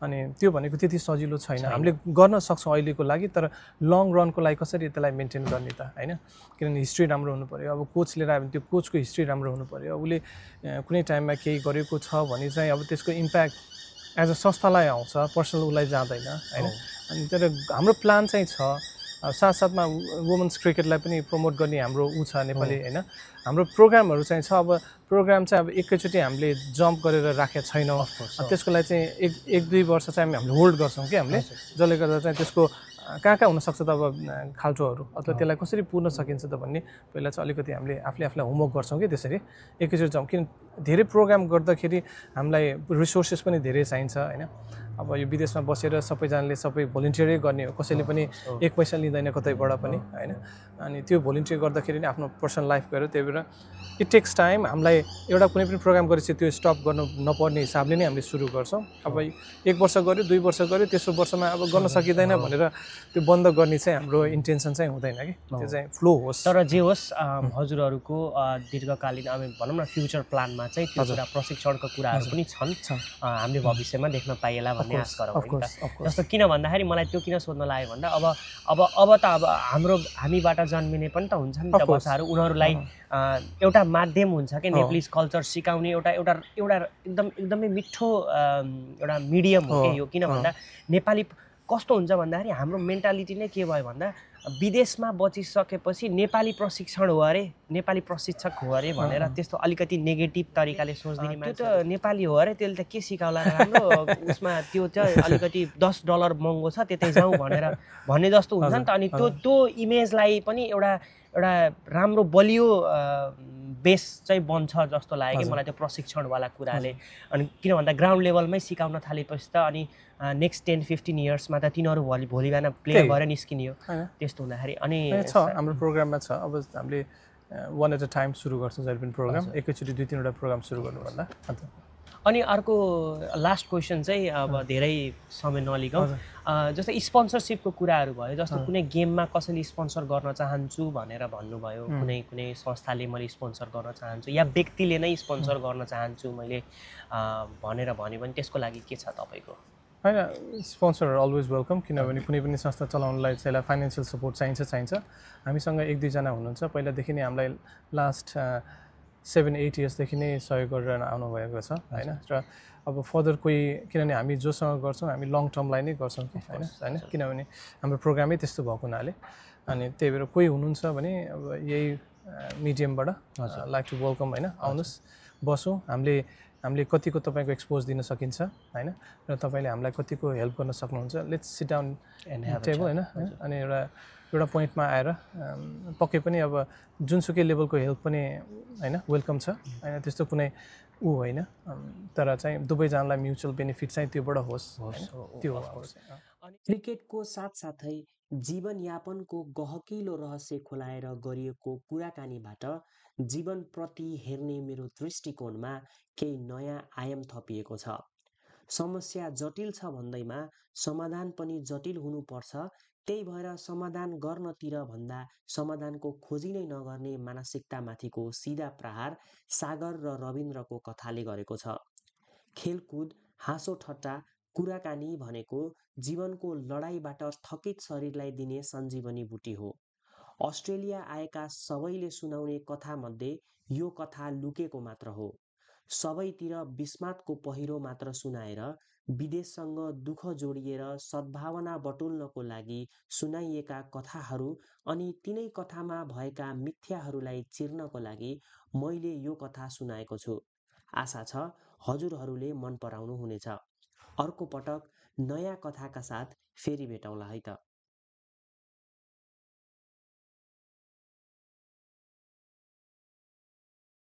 अनि त्यो भनेको त्यति सजिलो छैन, हामीले गर्न सक्छौँ अहिलेको लागि, तर लङ रनको लागि कसरी त्यसलाई मेन्टेन गर्ने त हैन। किनभने हिस्ट्री राम्रो हुनु पऱ्यो, अब कोच लिएर आयो भने त्यो कोचको हिस्ट्री राम्रो हुनु पऱ्यो, उसले कुनै टाइममा केही गरेको छ भने चाहिँ अब त्यसको इम्प्याक्ट एज अ संस्थालाई आउँछ, पर्सनल उसलाई जाँदैन हैन। अनि तर हाम्रो प्लान चाहिँ छ, साथसाथमा वुमेन्स क्रिकेटलाई पनि प्रमोट गर्ने हाम्रो छ नेपाली हैन। हाम्रो प्रोग्रामहरू चाहिँ छ, अब प्रोग्राम चाहिँ अब एकैचोटि हामीले जम्प गरेर राखेका छैनौँ, त्यसको लागि चाहिँ 1-2 वर्ष चाहिँ हामीले होल्ड गर्छौँ कि हामीले, जसले गर्दा चाहिँ त्यसको कहाँ हुनसक्छ त अब खाल्टोहरू, अथवा त्यसलाई कसरी पुर्न सकिन्छ त भन्ने पहिला चाहिँ अलिकति हामीले आफूलाई होमवर्क गर्छौँ कि त्यसरी एकैचोटि जाउँ। किन धेरै प्रोग्राम गर्दाखेरि हामीलाई रिसोर्सेस पनि धेरै चाहिन्छ हैन। अब यो विदेशमा बसेर सबैजनाले सबै भोलिन्टियरै गर्ने हो, कसैले पनि 1 पैसा लिँदैन कतैबाट पनि हैन। अनि त्यो भोलिन्टियर गर्दाखेरि नि आफ्नो पर्सनल लाइफ गएर, त्यही भएर इट टेक्स टाइम। हामीलाई एउटा कुनै पनि प्रोग्राम गरेपछि त्यो स्टप गर्नु नपर्ने हिसाबले नै हामीले सुरु गर्छौँ। अब 1 वर्ष गऱ्यो, 2 वर्ष गऱ्यो, तेस्रो वर्षमा अब गर्न सकिँदैन भनेर त्यो बन्द गर्ने चाहिँ हाम्रो इन्टेन्सन चाहिँ हुँदैन कि, त्यो चाहिँ फ्लो होस्। तर जे होस् हजुरहरूको दीर्घकालीन अब भनौँ न फ्युचर प्लानमा चाहिँ त्यो कुरा प्रशिक्षणको कुराहरू पनि छन्, हामीले भविष्यमा देख्न पाइएला भन्ने आश गरौँ। जस्तो किन भन्दाखेरि मलाई त्यो किन सोध्न लाग्यो भन्दा अब त अब हामीबाट जन्मिने पनि त हुन्छ नि त बच्चाहरू, उनीहरूलाई एउटा माध्यम हुन्छ कि नेप्लिज कल्चर सिकाउने एउटा एकदमै मिठो एउटा मिडियम हो कि यो। किन भन्दा नेपाली कस्तो हुन्छ भन्दाखेरि हाम्रो मेन्टालिटी नै के भयो भन्दा विदेशमा बचिसकेपछि नेपाली प्रशिक्षण हो अरे, नेपाली प्रशिक्षक हो अरे भनेर त्यस्तो अलिकति नेगेटिभ तरिकाले सोच्दिने मान्छे, त्यो नेपाली हो अरे त्यसले त के सिकाउला राम्रो, उसमा त्यो चाहिँ अलिकति $10 महँगो छ त्यतै जाउँ भन्ने जस्तो हुन्छ नि त। अनि त्यो इमेजलाई पनि एउटा राम्रो बलियो बेस चाहिँ बन्छ जस्तो लाग्यो कि मलाई त्यो प्रशिक्षणवाला कुराले। अनि किन भन्दा ग्राउन्ड लेभलमै सिकाउन थालेपछि त अनि नेक्स्ट 10-15 इयर्समा त तिनीहरू भोलि बिहान प्लेयर भएर निस्किने हो, त्यस्तो हुँदाखेरि। अनि छ हाम्रो प्रोग्राममा छ, अब हामीले 1 at a टाइम सुरु गर्छौँ जहिले पनि प्रोग्राम, एकैचोटि 2-3 वटा प्रोग्राम सुरु गर्नुभन्दा। अनि अर्को लास्ट क्वेसन चाहिँ अब धेरै समय नलिगौँ, जस्तै स्पोन्सरसिपको कुराहरू भयो, जस्तो कुनै गेममा कसैले स्पोन्सर गर्न चाहन्छु भनेर भन्नुभयो, कुनै संस्थाले मैले स्पोन्सर गर्न चाहन्छु या व्यक्तिले नै स्पोन्सर गर्न चाहन्छु मैले भनेर भन्यो भने त्यसको लागि के छ तपाईँको? होइन, स्पोन्सरहरू अलवेज वेलकम, किनभने कुनै पनि संस्था चलाउनलाई चाहिँ यसलाई फाइनेन्सियल सपोर्ट चाहिन्छ। हामीसँग 1-2 जना हुनुहुन्छ, पहिलादेखि नै हामीलाई लास्ट 7-8 इयर्सदेखि नै सहयोग गरेर आउनुभएको छ हैन। र अब फर्दर कोही किनभने हामी जोसँग गर्छौँ हामी लङ टर्मलाई नै गर्छौँ कि होइन किनभने हाम्रो प्रोग्रामै त्यस्तो भएको हुनाले अनि त्यही भएर कोही हुनुहुन्छ भने अब यही मिडियमबाट लाइक टु वेलकम होइन आउनुहोस् बसौँ हामीले कतिको तपाईँको एक्सपोज दिन सकिन्छ होइन र तपाईँले हामीलाई कतिको हेल्प गर्न सक्नुहुन्छ लेट्स सिट डाउन टेबल होइन अनि एउटा पोइन्टमा आएर पक्कै पनि अब जुनसुकै लेभलको हेल्प पनि होइन वेलकम छ होइन त्यस्तो कुनै होइन तर चाहिँ दुवैजनालाई म्युचुअल बेनिफिट चाहिँ त्योबाट होस् त्यो हो। क्रिकेटको साथसाथै जीवनयापनको गहकिलो रहस्य खुलाएर गरिएको कुराकानीबाट जीवनप्रति हेर्ने मेरो दृष्टिकोणमा केही नयाँ आयाम थपिएको छ। समस्या जटिल छ भन्दैमा समाधान पनि जटिल हुनुपर्छ, त्यही भएर समाधान गर्नतिर भन्दा समाधानको खोजी नै नगर्ने मानसिकतामाथिको सिधा प्रहार सागर र रविन्द्रको कथाले गरेको छ। खेलकुद, हाँसो ठट्टा, कुराकानी भनेको जीवनको लडाईँबाट थकित शरीरलाई दिने सञ्जीवनी बुटी हो। अस्ट्रेलिया आएका सबैले सुनाउने कथामध्ये यो कथा लुकेको मात्र हो। सबैतिर बिस्मातको पहिरो मात्र सुनाएर विदेशसँग दुःख जोडिएर सद्भावना बटुल्नको लागि सुनाइएका कथाहरू अनि तिनै कथामा भएका मिथ्याहरूलाई चिर्नको लागि मैले यो कथा सुनाएको छु। आशा छ हजुरहरूले मन पराउनु हुनेछ। अर्को पटक नयाँ कथाका साथ फेरि भेटौँला है त।